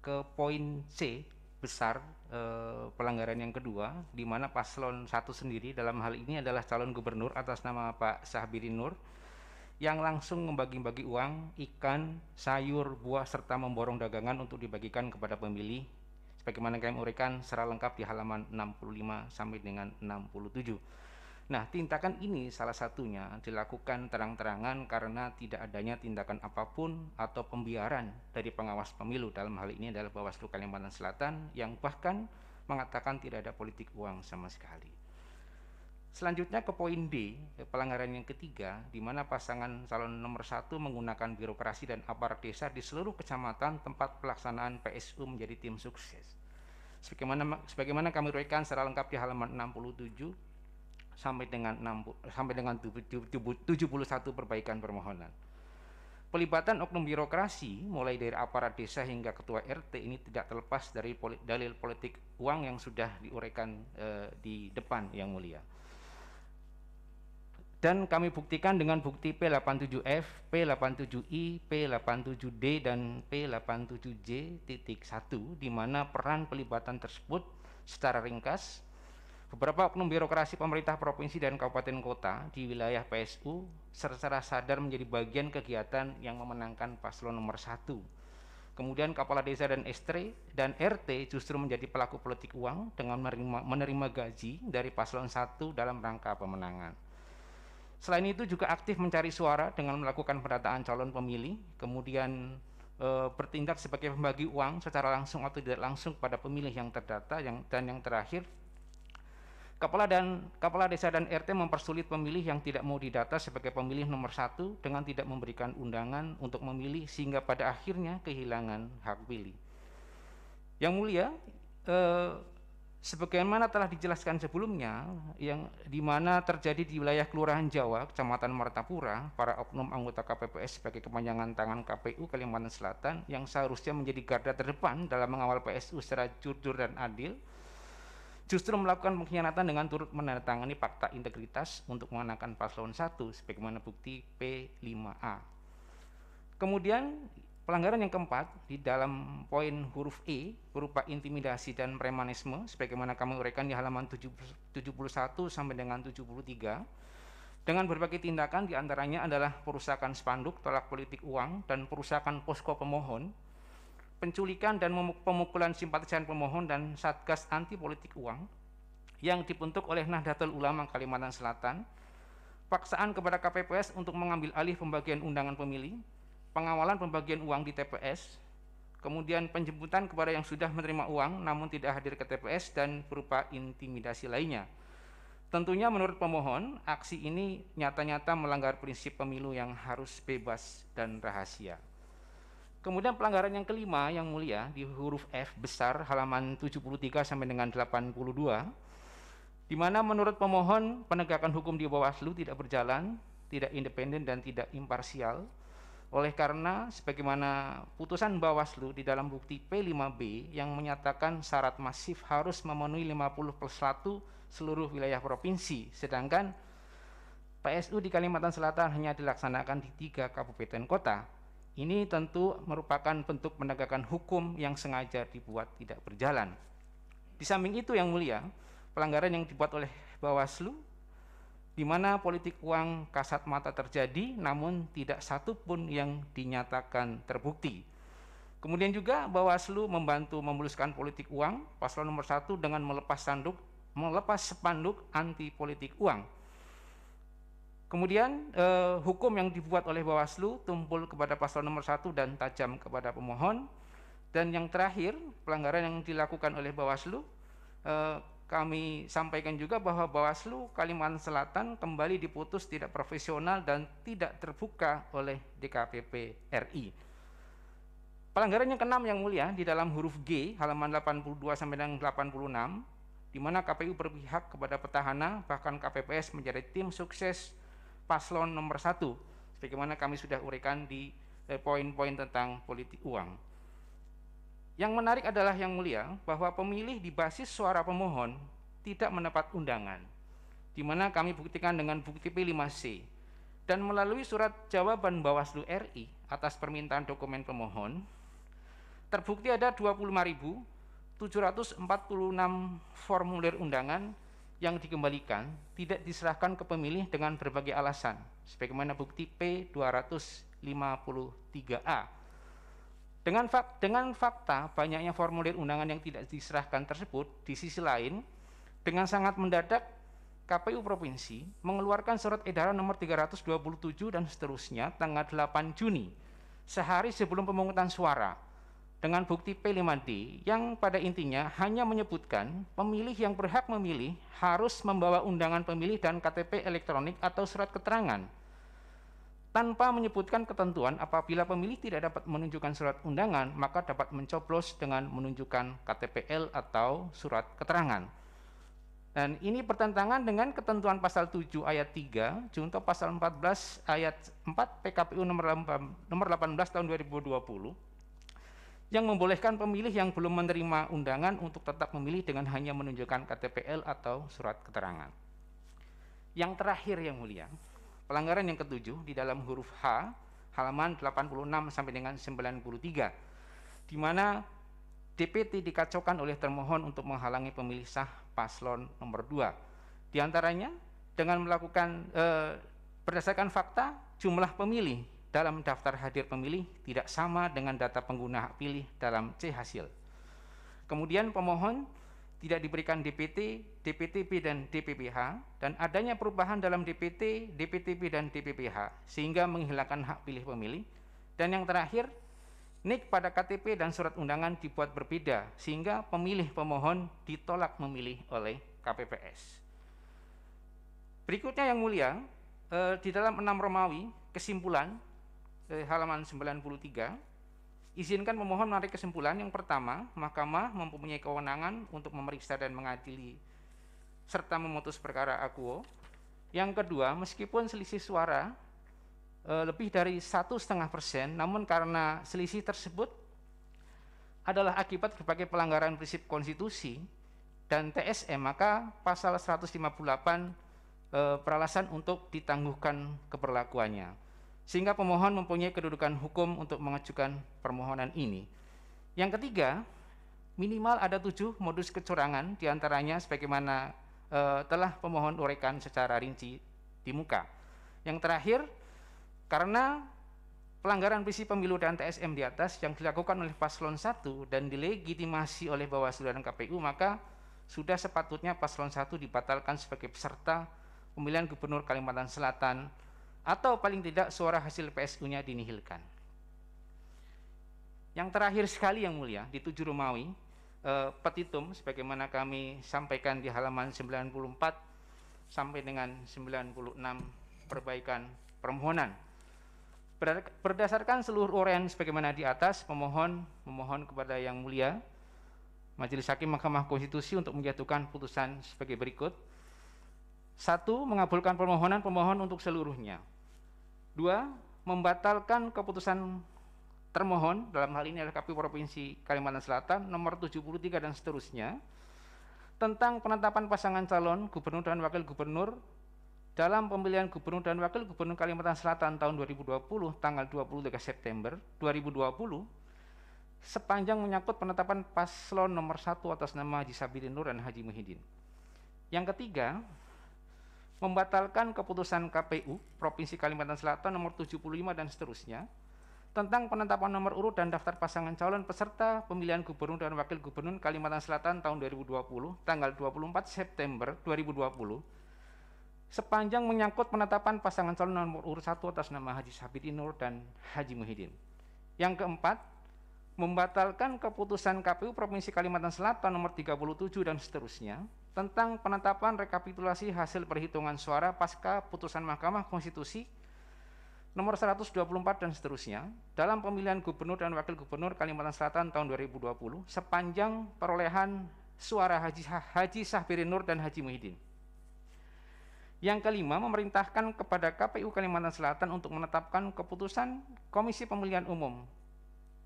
ke poin C besar, pelanggaran yang kedua, di mana paslon 1 sendiri dalam hal ini adalah calon gubernur atas nama Pak Syahbirin Nur yang langsung membagi-bagi uang, ikan, sayur, buah serta memborong dagangan untuk dibagikan kepada pemilih sebagaimana kami uraikan secara lengkap di halaman 65 sampai dengan 67. Nah, tindakan ini salah satunya dilakukan terang-terangan karena tidak adanya tindakan apapun atau pembiaran dari pengawas pemilu, dalam hal ini adalah Bawaslu Kalimantan Selatan, yang bahkan mengatakan tidak ada politik uang sama sekali. Selanjutnya ke poin D, pelanggaran yang ketiga, di mana pasangan calon nomor 1 menggunakan birokrasi dan aparat desa di seluruh kecamatan tempat pelaksanaan PSU menjadi tim sukses. Sebagaimana kami uraikan secara lengkap di halaman 67 sampai dengan 71 perbaikan permohonan. Pelibatan oknum birokrasi mulai dari aparat desa hingga ketua RT ini tidak terlepas dari dalil politik uang yang sudah diuraikan di depan Yang Mulia. Dan kami buktikan dengan bukti P87F, P87I, P87D, dan P87J.1, di mana peran pelibatan tersebut secara ringkas, beberapa oknum birokrasi pemerintah provinsi dan kabupaten kota di wilayah PSU secara sadar menjadi bagian kegiatan yang memenangkan paslon nomor 1. Kemudian kepala desa dan RT justru menjadi pelaku politik uang dengan menerima gaji dari paslon 1 dalam rangka pemenangan. Selain itu juga aktif mencari suara dengan melakukan pendataan calon pemilih, kemudian bertindak sebagai pembagi uang secara langsung atau tidak langsung pada pemilih yang terdata, dan yang terakhir, kepala desa dan RT mempersulit pemilih yang tidak mau didata sebagai pemilih nomor 1 dengan tidak memberikan undangan untuk memilih sehingga pada akhirnya kehilangan hak pilih. Yang Mulia, sebagaimana telah dijelaskan sebelumnya, yang dimana terjadi di wilayah Kelurahan Jawa, Kecamatan Martapura, para oknum anggota KPPS sebagai kepanjangan tangan KPU Kalimantan Selatan yang seharusnya menjadi garda terdepan dalam mengawal PSU secara jujur dan adil, justru melakukan pengkhianatan dengan turut menandatangani fakta integritas untuk memenangkan paslon 1 sebagaimana bukti P5A. Kemudian pelanggaran yang keempat di dalam poin huruf E berupa intimidasi dan premanisme sebagaimana kami uraikan di halaman 71 sampai dengan 73 dengan berbagai tindakan, diantaranya adalah perusakan spanduk tolak politik uang dan perusakan posko pemohon, penculikan dan pemukulan simpatisan pemohon dan Satgas Anti Politik Uang yang dibentuk oleh Nahdlatul Ulama Kalimantan Selatan, paksaan kepada KPPS untuk mengambil alih pembagian undangan pemilih, pengawalan pembagian uang di TPS, kemudian penjemputan kepada yang sudah menerima uang namun tidak hadir ke TPS, dan berupa intimidasi lainnya. Tentunya menurut pemohon, aksi ini nyata-nyata melanggar prinsip pemilu yang harus bebas dan rahasia. Kemudian pelanggaran yang kelima yang mulia di huruf F besar halaman 73 sampai dengan 82, di mana menurut pemohon penegakan hukum di Bawaslu tidak berjalan, tidak independen dan tidak imparsial. Oleh karena sebagaimana putusan Bawaslu di dalam bukti P5B yang menyatakan syarat masif harus memenuhi 50+1 seluruh wilayah provinsi, sedangkan PSU di Kalimantan Selatan hanya dilaksanakan di 3 kabupaten kota. Ini tentu merupakan bentuk penegakan hukum yang sengaja dibuat tidak berjalan. Di samping itu yang mulia, pelanggaran yang dibuat oleh Bawaslu, di mana politik uang kasat mata terjadi, namun tidak satu pun yang dinyatakan terbukti. Kemudian juga Bawaslu membantu memuluskan politik uang, paslon nomor 1 dengan melepas spanduk anti politik uang. Kemudian hukum yang dibuat oleh Bawaslu tumpul kepada paslon nomor 1 dan tajam kepada pemohon. Dan yang terakhir, pelanggaran yang dilakukan oleh Bawaslu, kami sampaikan juga bahwa Bawaslu Kalimantan Selatan kembali diputus tidak profesional dan tidak terbuka oleh DKPP RI. Pelanggaran yang keenam yang mulia di dalam huruf G halaman 82 sampai dengan 86, di mana KPU berpihak kepada petahana, bahkan KPPS menjadi tim sukses paslon nomor 1, sebagaimana kami sudah uraikan di poin-poin tentang politik uang. Yang menarik adalah yang mulia, bahwa pemilih di basis suara pemohon tidak mendapat undangan, di mana kami buktikan dengan bukti P5C, dan melalui surat jawaban Bawaslu RI atas permintaan dokumen pemohon, terbukti ada 25.746 formulir undangan yang dikembalikan, tidak diserahkan ke pemilih dengan berbagai alasan, sebagaimana bukti P253A. Dengan fakta banyaknya formulir undangan yang tidak diserahkan tersebut, di sisi lain, dengan sangat mendadak, KPU Provinsi mengeluarkan surat edaran nomor 327 dan seterusnya tanggal 8 Juni, sehari sebelum pemungutan suara, dengan bukti P5D yang pada intinya hanya menyebutkan pemilih yang berhak memilih harus membawa undangan pemilih dan KTP elektronik atau surat keterangan, tanpa menyebutkan ketentuan apabila pemilih tidak dapat menunjukkan surat undangan maka dapat mencoblos dengan menunjukkan KTPL atau surat keterangan. Dan ini bertentangan dengan ketentuan pasal 7 ayat 3 junto pasal 14 ayat 4 PKPU nomor 18 tahun 2020 yang membolehkan pemilih yang belum menerima undangan untuk tetap memilih dengan hanya menunjukkan KTPL atau surat keterangan. Yang terakhir yang mulia, pelanggaran yang ketujuh di dalam huruf H halaman 86 sampai dengan 93, di mana DPT dikacaukan oleh termohon untuk menghalangi pemilih sah paslon nomor 2. Di antaranya dengan melakukan berdasarkan fakta jumlah pemilih dalam daftar hadir pemilih tidak sama dengan data pengguna hak pilih dalam C hasil. Kemudian pemohon tidak diberikan DPT, DPTP dan DPPH, dan adanya perubahan dalam DPT, DPTP dan DPPH sehingga menghilangkan hak pilih pemilih. Dan yang terakhir, NIK pada KTP dan surat undangan dibuat berbeda sehingga pemilih pemohon ditolak memilih oleh KPPS. Berikutnya yang mulia, di dalam 6 Romawi kesimpulan halaman 93, izinkan pemohon menarik kesimpulan. Yang pertama, Mahkamah mempunyai kewenangan untuk memeriksa dan mengadili serta memutus perkara akuo. Yang kedua, meskipun selisih suara lebih dari 1,5%, namun karena selisih tersebut adalah akibat berbagai pelanggaran prinsip konstitusi dan TSM, maka pasal 158 beralasan untuk ditangguhkan keberlakuannya, sehingga pemohon mempunyai kedudukan hukum untuk mengajukan permohonan ini. Yang ketiga, minimal ada 7 modus kecurangan, diantaranya sebagaimana telah pemohon uraikan secara rinci di muka. Yang terakhir, karena pelanggaran prinsip pemilu dan TSM di atas yang dilakukan oleh paslon 1 dan dilegitimasi oleh Bawaslu dan KPU, maka sudah sepatutnya paslon 1 dibatalkan sebagai peserta pemilihan gubernur Kalimantan Selatan, atau paling tidak suara hasil PSU-nya dinihilkan. Yang terakhir sekali yang mulia, di 7 Romawi, petitum sebagaimana kami sampaikan di halaman 94 sampai dengan 96 perbaikan permohonan. Berdasarkan seluruh uraian sebagaimana di atas, pemohon memohon kepada yang mulia Majelis Hakim Mahkamah Konstitusi untuk menjatuhkan putusan sebagai berikut. 1. Mengabulkan permohonan pemohon untuk seluruhnya. 2. Membatalkan keputusan termohon, dalam hal ini adalah KPU Provinsi Kalimantan Selatan nomor 73 dan seterusnya, tentang penetapan pasangan calon gubernur dan wakil gubernur dalam pemilihan gubernur dan wakil gubernur Kalimantan Selatan tahun 2020 tanggal 23 September 2020 sepanjang menyangkut penetapan paslon nomor 1 atas nama Haji Sabirin Nur dan Haji Muhyiddin. Yang ketiga, membatalkan keputusan KPU Provinsi Kalimantan Selatan nomor 75 dan seterusnya tentang penetapan nomor urut dan daftar pasangan calon peserta pemilihan gubernur dan wakil gubernur Kalimantan Selatan tahun 2020 tanggal 24 September 2020 sepanjang menyangkut penetapan pasangan calon nomor urut 1 atas nama Haji Sabirin Nur dan Haji Muhyiddin. Yang keempat, membatalkan keputusan KPU Provinsi Kalimantan Selatan nomor 37 dan seterusnya tentang penetapan rekapitulasi hasil perhitungan suara pasca putusan Mahkamah Konstitusi nomor 124 dan seterusnya dalam pemilihan gubernur dan wakil gubernur Kalimantan Selatan tahun 2020 sepanjang perolehan suara Haji Sabirin Nur dan Haji Muhyiddin. Yang kelima, memerintahkan kepada KPU Kalimantan Selatan untuk menetapkan keputusan Komisi Pemilihan Umum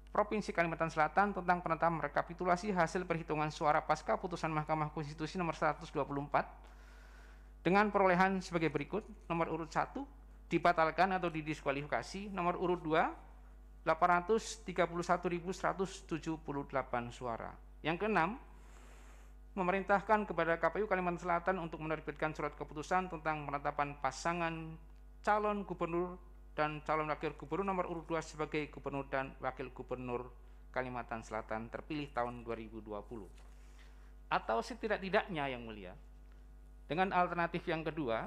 Provinsi Kalimantan Selatan tentang penetapan rekapitulasi hasil perhitungan suara pasca putusan Mahkamah Konstitusi nomor 124 dengan perolehan sebagai berikut. Nomor urut 1 dibatalkan atau didiskualifikasi, nomor urut 2 831.178 suara. Yang keenam, memerintahkan kepada KPU Kalimantan Selatan untuk menerbitkan surat keputusan tentang penetapan pasangan calon gubernur dan calon wakil gubernur nomor urut 2 sebagai gubernur dan wakil gubernur Kalimantan Selatan terpilih tahun 2020. Atau setidak-tidaknya yang mulia, dengan alternatif yang kedua,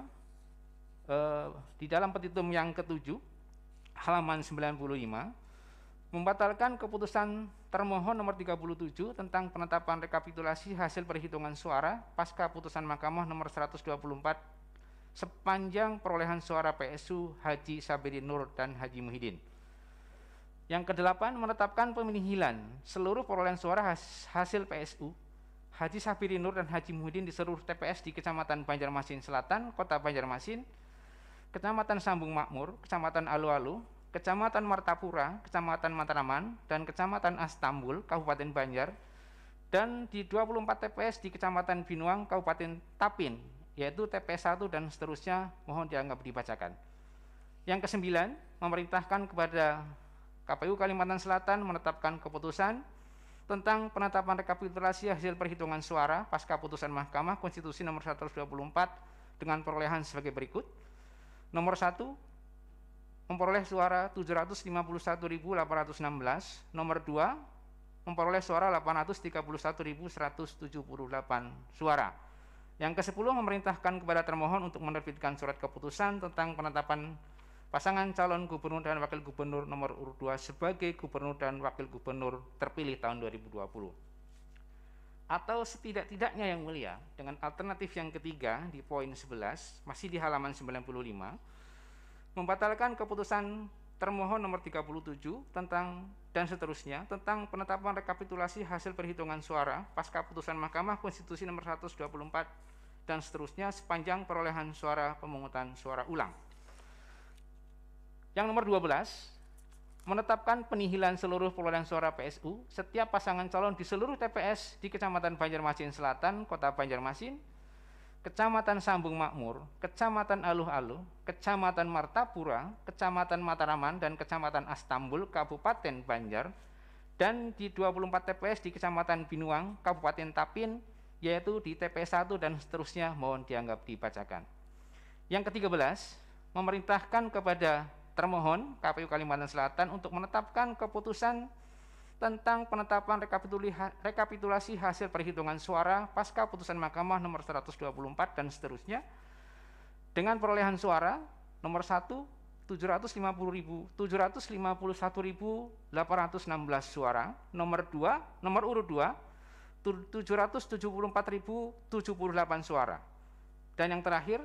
di dalam petitum yang ketujuh halaman 95 membatalkan keputusan termohon nomor 37 tentang penetapan rekapitulasi hasil perhitungan suara pasca putusan Mahkamah nomor 124 sepanjang perolehan suara PSU Haji Sabirin Nur dan Haji Muhyiddin. Yang kedelapan, menetapkan pemilihan seluruh perolehan suara hasil PSU Haji Sabirin Nur dan Haji Muhyiddin di seluruh TPS di Kecamatan Banjarmasin Selatan, Kota Banjarmasin, Kecamatan Sambung Makmur, Kecamatan Alu-Alu, Kecamatan Martapura, Kecamatan Mataraman, dan Kecamatan Astambul, Kabupaten Banjar, dan di 24 TPS di Kecamatan Binuang, Kabupaten Tapin, yaitu TPS 1 dan seterusnya, mohon dianggap dibacakan. Yang kesembilan, memerintahkan kepada KPU Kalimantan Selatan menetapkan keputusan tentang penetapan rekapitulasi hasil perhitungan suara pasca putusan Mahkamah Konstitusi nomor 124 dengan perolehan sebagai berikut. Nomor 1, memperoleh suara 751.816, nomor 2, memperoleh suara 831.178 suara. Yang ke-10, memerintahkan kepada termohon untuk menerbitkan surat keputusan tentang penetapan pasangan calon gubernur dan wakil gubernur nomor urut 2 sebagai gubernur dan wakil gubernur terpilih tahun 2020. Atau setidak-tidaknya yang mulia, dengan alternatif yang ketiga di poin 11, masih di halaman 95, membatalkan keputusan termohon nomor 37 tentang dan seterusnya tentang penetapan rekapitulasi hasil perhitungan suara pasca putusan Mahkamah Konstitusi nomor 124 dan seterusnya sepanjang perolehan suara pemungutan suara ulang. Yang nomor 12, menetapkan penihilan seluruh perolehan suara PSU setiap pasangan calon di seluruh TPS di Kecamatan Banjarmasin Selatan, Kota Banjarmasin, Kecamatan Sambung Makmur, Kecamatan Aluh-Aluh, Kecamatan Martapura, Kecamatan Mataraman, dan Kecamatan Astambul, Kabupaten Banjar, dan di 24 TPS di Kecamatan Binuang, Kabupaten Tapin, yaitu di TPS 1 dan seterusnya, mohon dianggap dibacakan. Yang ke-13, memerintahkan kepada termohon KPU Kalimantan Selatan untuk menetapkan keputusan tentang penetapan rekapitulasi hasil perhitungan suara pasca putusan Mahkamah nomor 124 dan seterusnya dengan perolehan suara nomor 1 751.816 suara, nomor urut 2 774.078 suara. Dan yang terakhir,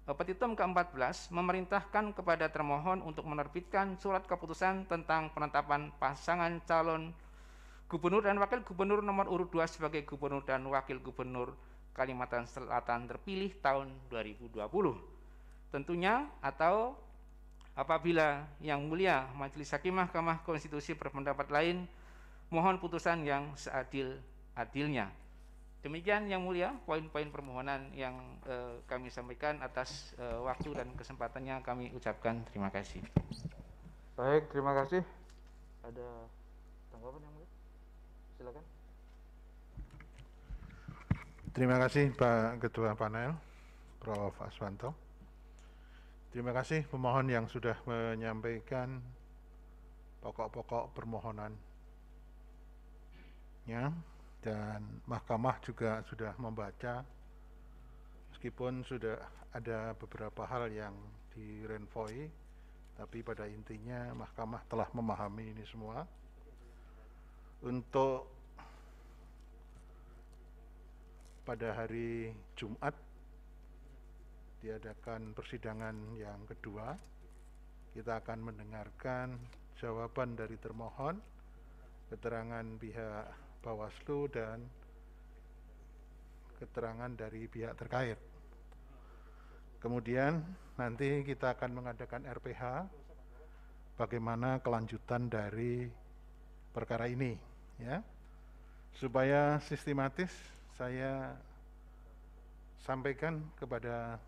petitum ke-14 memerintahkan kepada termohon untuk menerbitkan surat keputusan tentang penetapan pasangan calon gubernur dan wakil gubernur nomor urut 2 sebagai gubernur dan wakil gubernur Kalimantan Selatan terpilih tahun 2020. Tentunya atau apabila Yang Mulia Majelis Hakim Mahkamah Konstitusi berpendapat lain, mohon putusan yang seadil-adilnya. Demikian Yang Mulia poin-poin permohonan yang kami sampaikan. Atas waktu dan kesempatannya kami ucapkan terima kasih. Baik, terima kasih. Ada tanggapan Yang Mulia? Silakan. Terima kasih Pak Ketua Panel, Prof. Aswanto. Terima kasih pemohon yang sudah menyampaikan pokok-pokok permohonannya, dan Mahkamah juga sudah membaca, meskipun sudah ada beberapa hal yang direnvoi, tapi pada intinya Mahkamah telah memahami ini semua. Untuk pada hari Jumat diadakan persidangan yang kedua, kita akan mendengarkan jawaban dari termohon, keterangan pihak Bawaslu, dan keterangan dari pihak terkait. Kemudian nanti kita akan mengadakan RPH bagaimana kelanjutan dari perkara ini, ya. Supaya sistematis, saya sampaikan kepada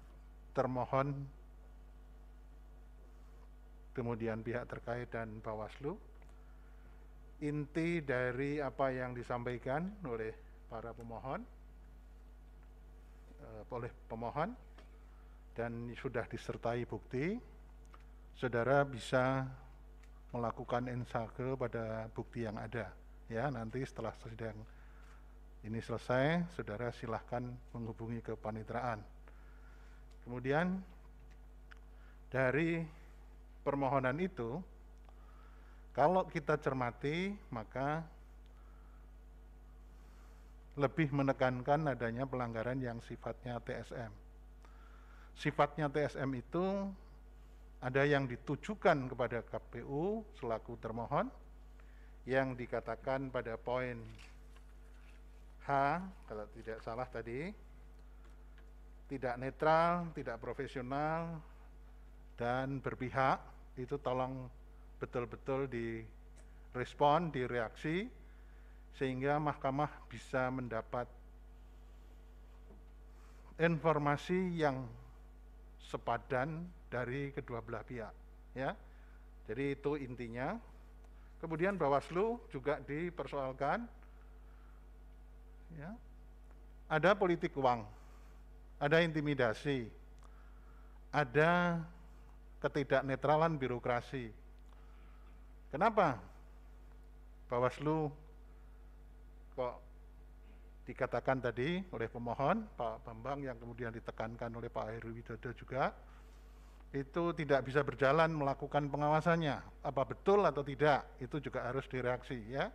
termohon, kemudian pihak terkait dan Bawaslu, inti dari apa yang disampaikan oleh para pemohon, dan sudah disertai bukti. Saudara bisa melakukan ensage pada bukti yang ada, ya. Nanti setelah sidang ini selesai, saudara silahkan menghubungi ke Panitraan. Kemudian dari permohonan itu, kalau kita cermati, maka lebih menekankan adanya pelanggaran yang sifatnya TSM. Sifatnya TSM itu ada yang ditujukan kepada KPU selaku termohon, yang dikatakan pada poin H, kalau tidak salah tadi, tidak netral, tidak profesional, dan berpihak. Itu tolong betul-betul direspon, direaksi, sehingga Mahkamah bisa mendapat informasi yang sepadan dari kedua belah pihak, ya. Jadi itu intinya. Kemudian Bawaslu juga dipersoalkan, ya. Ada politik uang, ada intimidasi, ada ketidaknetralan birokrasi. Kenapa Bawaslu kok dikatakan tadi oleh pemohon Pak Bambang, yang kemudian ditekankan oleh Pak Heru Widodo juga, itu tidak bisa berjalan melakukan pengawasannya? Apa betul atau tidak? Itu juga harus direaksi, ya,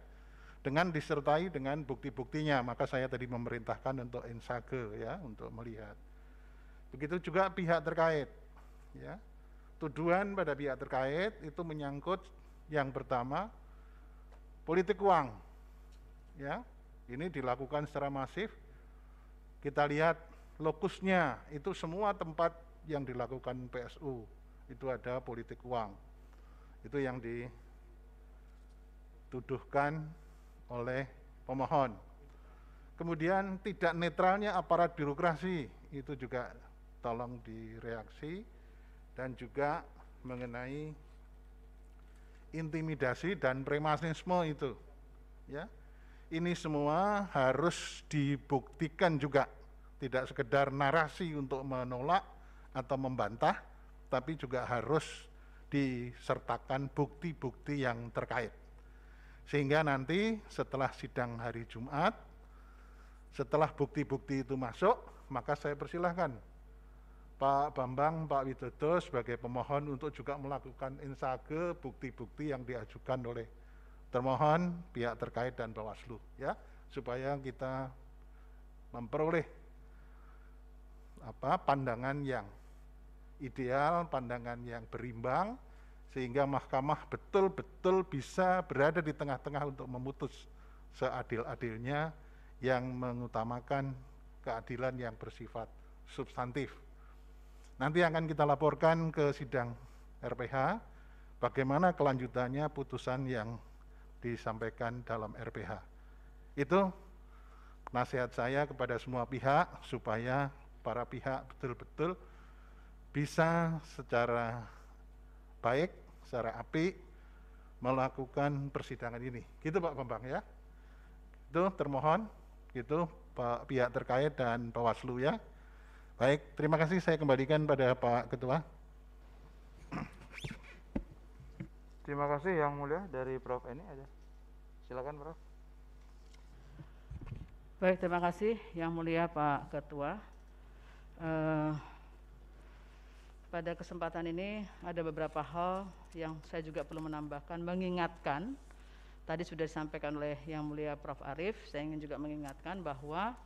dengan disertai dengan bukti-buktinya. Maka saya tadi memerintahkan untuk ensage, ya, untuk melihat. Begitu juga pihak terkait, ya. Tuduhan pada pihak terkait itu menyangkut yang pertama politik uang, ya. Ini dilakukan secara masif. Kita lihat lokusnya, itu semua tempat yang dilakukan PSU itu ada politik uang. Itu yang dituduhkan oleh pemohon. Kemudian tidak netralnya aparat birokrasi, itu juga tolong direaksi. Dan juga mengenai intimidasi dan premanisme itu, ya. Ini semua harus dibuktikan juga, tidak sekedar narasi untuk menolak atau membantah, tapi juga harus disertakan bukti-bukti yang terkait. Sehingga nanti setelah sidang hari Jumat, setelah bukti-bukti itu masuk, maka saya persilahkan Pak Bambang, Pak Widodo sebagai pemohon untuk juga melakukan insage bukti-bukti yang diajukan oleh termohon, pihak terkait dan Bawaslu, ya, supaya kita memperoleh pandangan yang ideal, pandangan yang berimbang, sehingga mahkamah betul-betul bisa berada di tengah-tengah untuk memutus seadil-adilnya yang mengutamakan keadilan yang bersifat substantif. Nanti akan kita laporkan ke sidang RPH bagaimana kelanjutannya putusan yang disampaikan dalam RPH. Itu nasihat saya kepada semua pihak supaya para pihak betul-betul bisa secara baik, secara apik melakukan persidangan ini. Gitu Pak Bambang ya. Itu termohon, gitu Pak pihak terkait dan Bawaslu ya. Baik, terima kasih, saya kembalikan pada Pak Ketua. Terima kasih Yang Mulia. Dari Prof Eni ada. Silakan Prof. Baik, terima kasih Yang Mulia Pak Ketua. Pada kesempatan ini ada beberapa hal yang saya juga perlu menambahkan, mengingatkan. Tadi sudah disampaikan oleh Yang Mulia Prof Arief, saya ingin juga mengingatkan bahwa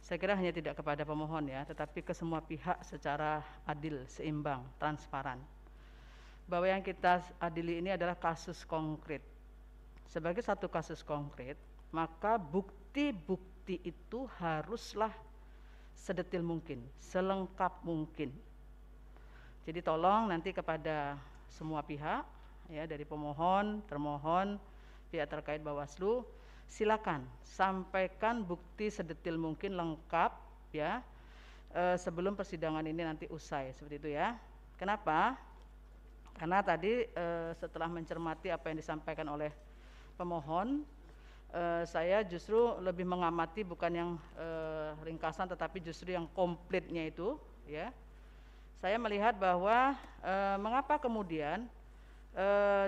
saya kira hanya tidak kepada pemohon ya, tetapi ke semua pihak secara adil, seimbang, transparan. Bahwa yang kita adili ini adalah kasus konkret. Sebagai satu kasus konkret, maka bukti-bukti itu haruslah sedetil mungkin, selengkap mungkin. Jadi tolong nanti kepada semua pihak, ya, dari pemohon, termohon, pihak terkait Bawaslu, silakan sampaikan bukti sedetil mungkin lengkap ya sebelum persidangan ini nanti usai, seperti itu ya. Kenapa? Karena tadi setelah mencermati apa yang disampaikan oleh pemohon, saya justru lebih mengamati bukan yang ringkasan tetapi justru yang komplitnya itu ya. Saya melihat bahwa mengapa kemudian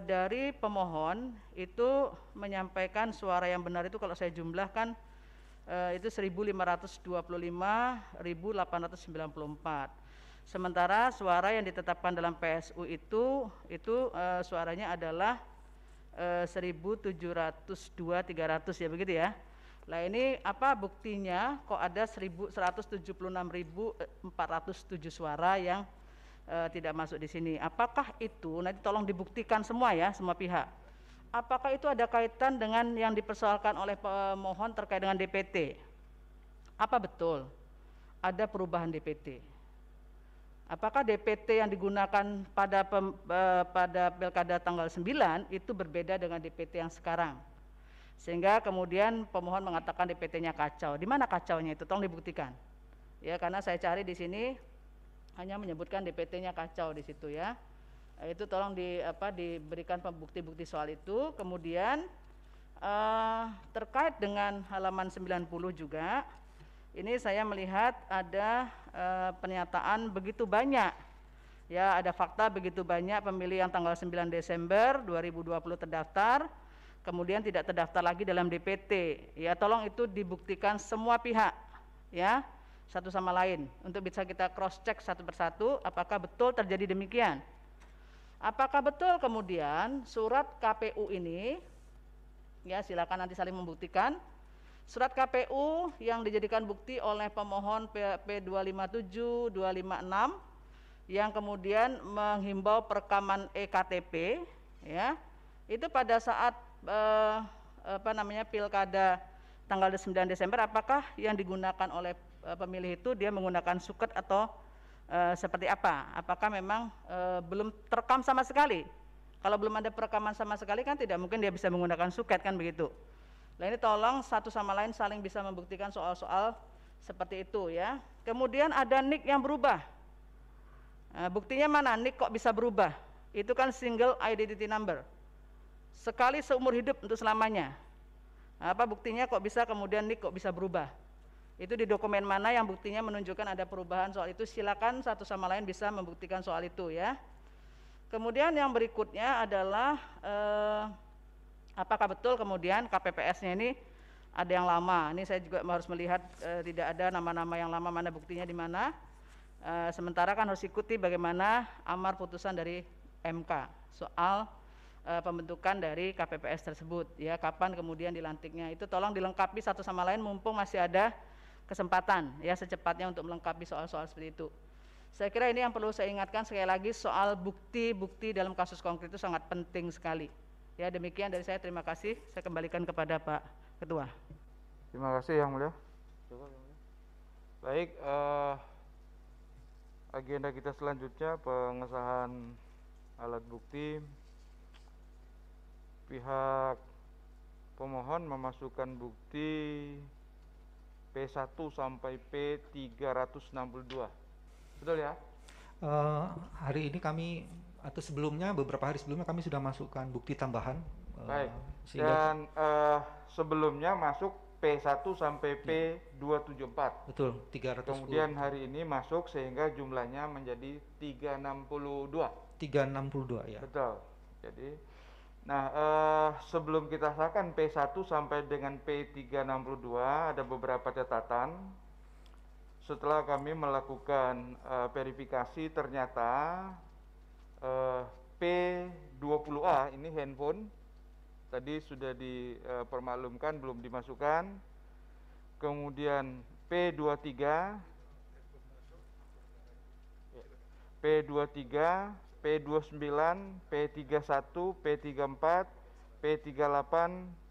dari pemohon itu menyampaikan suara yang benar itu kalau saya jumlahkan itu 1525.894. Sementara suara yang ditetapkan dalam PSU itu suaranya adalah 1.702.300 ya, begitu ya. Nah ini apa buktinya kok ada 176.407 suara yang tidak masuk di sini. Apakah itu nanti tolong dibuktikan semua ya, semua pihak. Apakah itu ada kaitan dengan yang dipersoalkan oleh pemohon terkait dengan DPT? Apa betul ada perubahan DPT? Apakah DPT yang digunakan pada pilkada tanggal 9 itu berbeda dengan DPT yang sekarang? Sehingga kemudian pemohon mengatakan DPT-nya kacau. Di mana kacaunya itu? Tolong dibuktikan. Ya, karena saya cari di sini hanya menyebutkan DPT-nya kacau di situ ya. Itu tolong diberikan bukti-bukti soal itu. Kemudian terkait dengan halaman 90 juga, ini saya melihat ada pernyataan begitu banyak. Ya, ada fakta begitu banyak pemilih yang tanggal 9 Desember 2020 terdaftar, kemudian tidak terdaftar lagi dalam DPT. Ya, tolong itu dibuktikan semua pihak ya. Satu sama lain untuk bisa kita cross check satu persatu apakah betul terjadi demikian. Apakah betul kemudian surat KPU ini ya, silakan nanti saling membuktikan. Surat KPU yang dijadikan bukti oleh pemohon P257, 256 yang kemudian menghimbau perekaman EKTP ya. Itu pada saat pilkada tanggal 9 Desember, apakah yang digunakan oleh pemilih itu dia menggunakan suket atau seperti apa? Apakah memang belum terekam sama sekali? Kalau belum ada perekaman sama sekali kan tidak mungkin dia bisa menggunakan suket kan begitu. Nah ini tolong satu sama lain saling bisa membuktikan soal-soal seperti itu ya. Kemudian ada NIK yang berubah. Buktinya mana NIK kok bisa berubah? Itu kan single identity number. Sekali seumur hidup untuk selamanya. Apa buktinya kok bisa kemudian NIK kok bisa berubah? Itu di dokumen mana yang buktinya menunjukkan ada perubahan soal itu, silakan satu sama lain bisa membuktikan soal itu ya. Kemudian yang berikutnya adalah apakah betul kemudian KPPS-nya ini ada yang lama. Ini saya juga harus melihat tidak ada nama-nama yang lama, mana buktinya di mana. Sementara kan harus ikuti bagaimana amar putusan dari MK soal pembentukan dari KPPS tersebut, ya, kapan kemudian dilantiknya, itu tolong dilengkapi satu sama lain mumpung masih ada kesempatan, ya, secepatnya untuk melengkapi soal-soal seperti itu. Saya kira ini yang perlu saya ingatkan sekali lagi, soal bukti-bukti dalam kasus konkret itu sangat penting sekali. Ya, demikian dari saya, terima kasih. Saya kembalikan kepada Pak Ketua. Terima kasih Yang Mulia. Baik, agenda kita selanjutnya pengesahan alat bukti. Pihak pemohon memasukkan bukti P1 sampai P362. Betul ya? Hari ini kami atau sebelumnya, beberapa hari sebelumnya kami sudah masukkan bukti tambahan. Baik. Sehingga, Dan sebelumnya masuk P1 sampai P274. betul, 310. Kemudian hari ini masuk sehingga jumlahnya menjadi 362. 362 ya. Betul. Jadi, nah sebelum kita sahkan P1 sampai dengan P362 ada beberapa catatan. Setelah kami melakukan verifikasi, ternyata P20A ini handphone tadi sudah dipermaklumkan belum dimasukkan. Kemudian P23, P29, P31, P34, P38,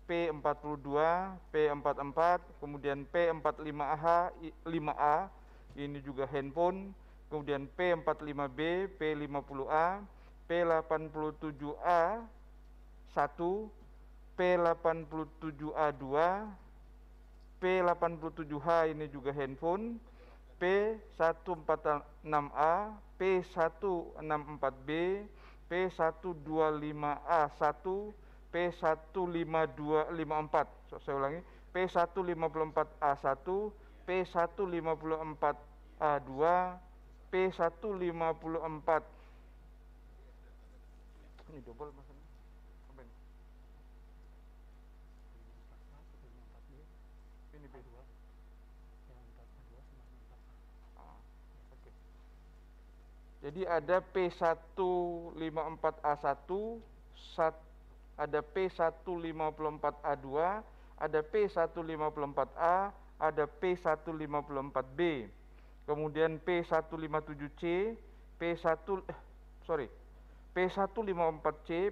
P42, P44, kemudian P45A, 5A, ini juga handphone, kemudian P45B, P50A, P87A, 1, P87A2, P87H ini juga handphone, P146A, P164B, P125A1, P15254, saya ulangi, P154A1, P154A2, P154, ini double maksudnya, apa ini? Ini B2. Oke. Jadi ada P154A1, ada P154A2, ada P154A, ada P154B, kemudian P157C, P154C, P154D,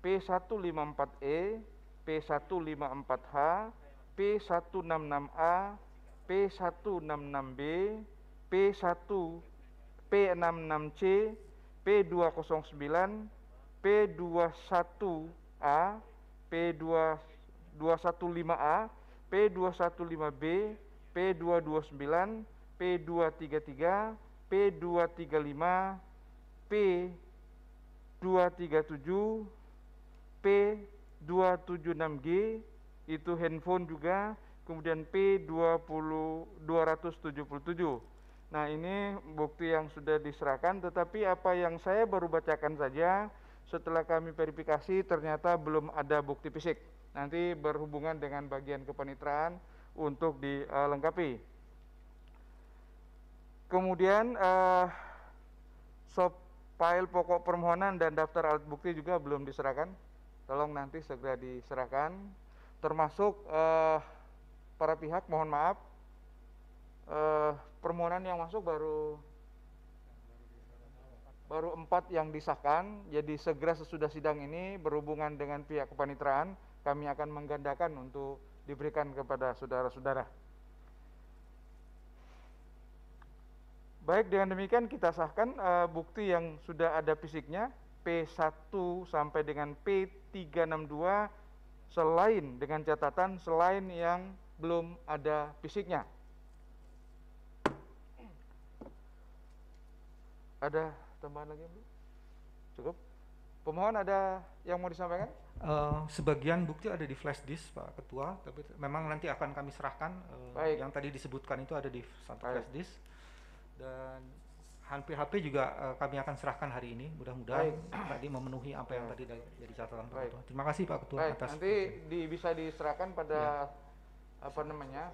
P154E, P154H, P166A, P166B, P66C, P209, P21A, P215A, P215B, P229, P233, P235, P237, P276G, itu handphone juga, kemudian P277. Nah, ini bukti yang sudah diserahkan, tetapi apa yang saya baru bacakan saja, setelah kami verifikasi ternyata belum ada bukti fisik. Nanti berhubungan dengan bagian kepanitraan untuk dilengkapi. Kemudian file pokok permohonan dan daftar alat bukti juga belum diserahkan. Tolong nanti segera diserahkan. Termasuk para pihak, mohon maaf, permohonan yang masuk baru 4 yang disahkan. Jadi segera sesudah sidang ini berhubungan dengan pihak kepanitraan, kami akan menggandakan untuk diberikan kepada saudara-saudara. Baik, dengan demikian kita sahkan bukti yang sudah ada fisiknya P1 sampai dengan P362, selain dengan catatan selain yang belum ada fisiknya. Ada tambahan lagi, Bu? Cukup? Pemohon ada yang mau disampaikan? Sebagian bukti ada di flash disk, Pak Ketua, tapi memang nanti akan kami serahkan. Yang tadi disebutkan itu ada di satu flash disk. Dan HP juga kami akan serahkan hari ini, mudah-mudahan tadi memenuhi apa yang tadi jadi catatan Pak Ketua. Terima kasih Pak Ketua atas nanti bisa diserahkan pada apa namanya,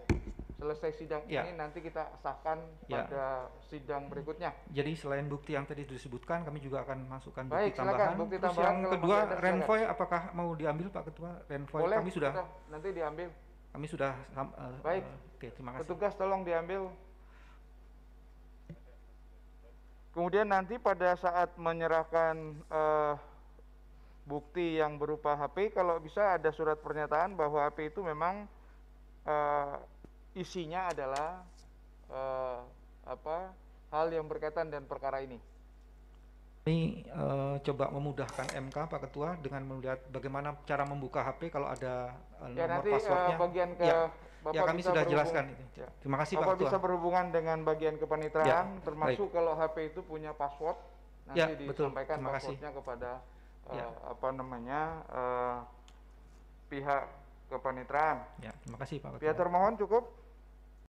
selesai sidang Ya. ini nanti kita sahkan Ya. pada sidang berikutnya. Jadi selain bukti yang tadi disebutkan, kami juga akan masukkan bukti Baik, silakan, tambahan. bukti Terus tambahan yang kalau kedua, masih ada, silakan. renvoy apakah mau diambil Pak Ketua? Renvoy Boleh, kami sudah nanti diambil. Baik. Oke, terima kasih. Petugas tolong diambil. Kemudian nanti pada saat menyerahkan bukti yang berupa HP, kalau bisa ada surat pernyataan bahwa HP itu memang isinya adalah hal yang berkaitan dengan perkara ini. Kami coba memudahkan MK Pak Ketua dengan melihat bagaimana cara membuka HP kalau ada Ya nomor nanti passwordnya. bagian ke Ya. Bapak Ya, kami bisa sudah berhubung- jelaskan itu. Ya. Terima kasih Pak Bapak Ketua. bisa berhubungan dengan bagian kepanitraan, Ya, termasuk kalau HP itu punya password, nanti Ya, betul. disampaikan Terima kasih. passwordnya kepada Ya. pihak kepanitraan. Ya, terima kasih Pak Ketua. Pihak termohon cukup.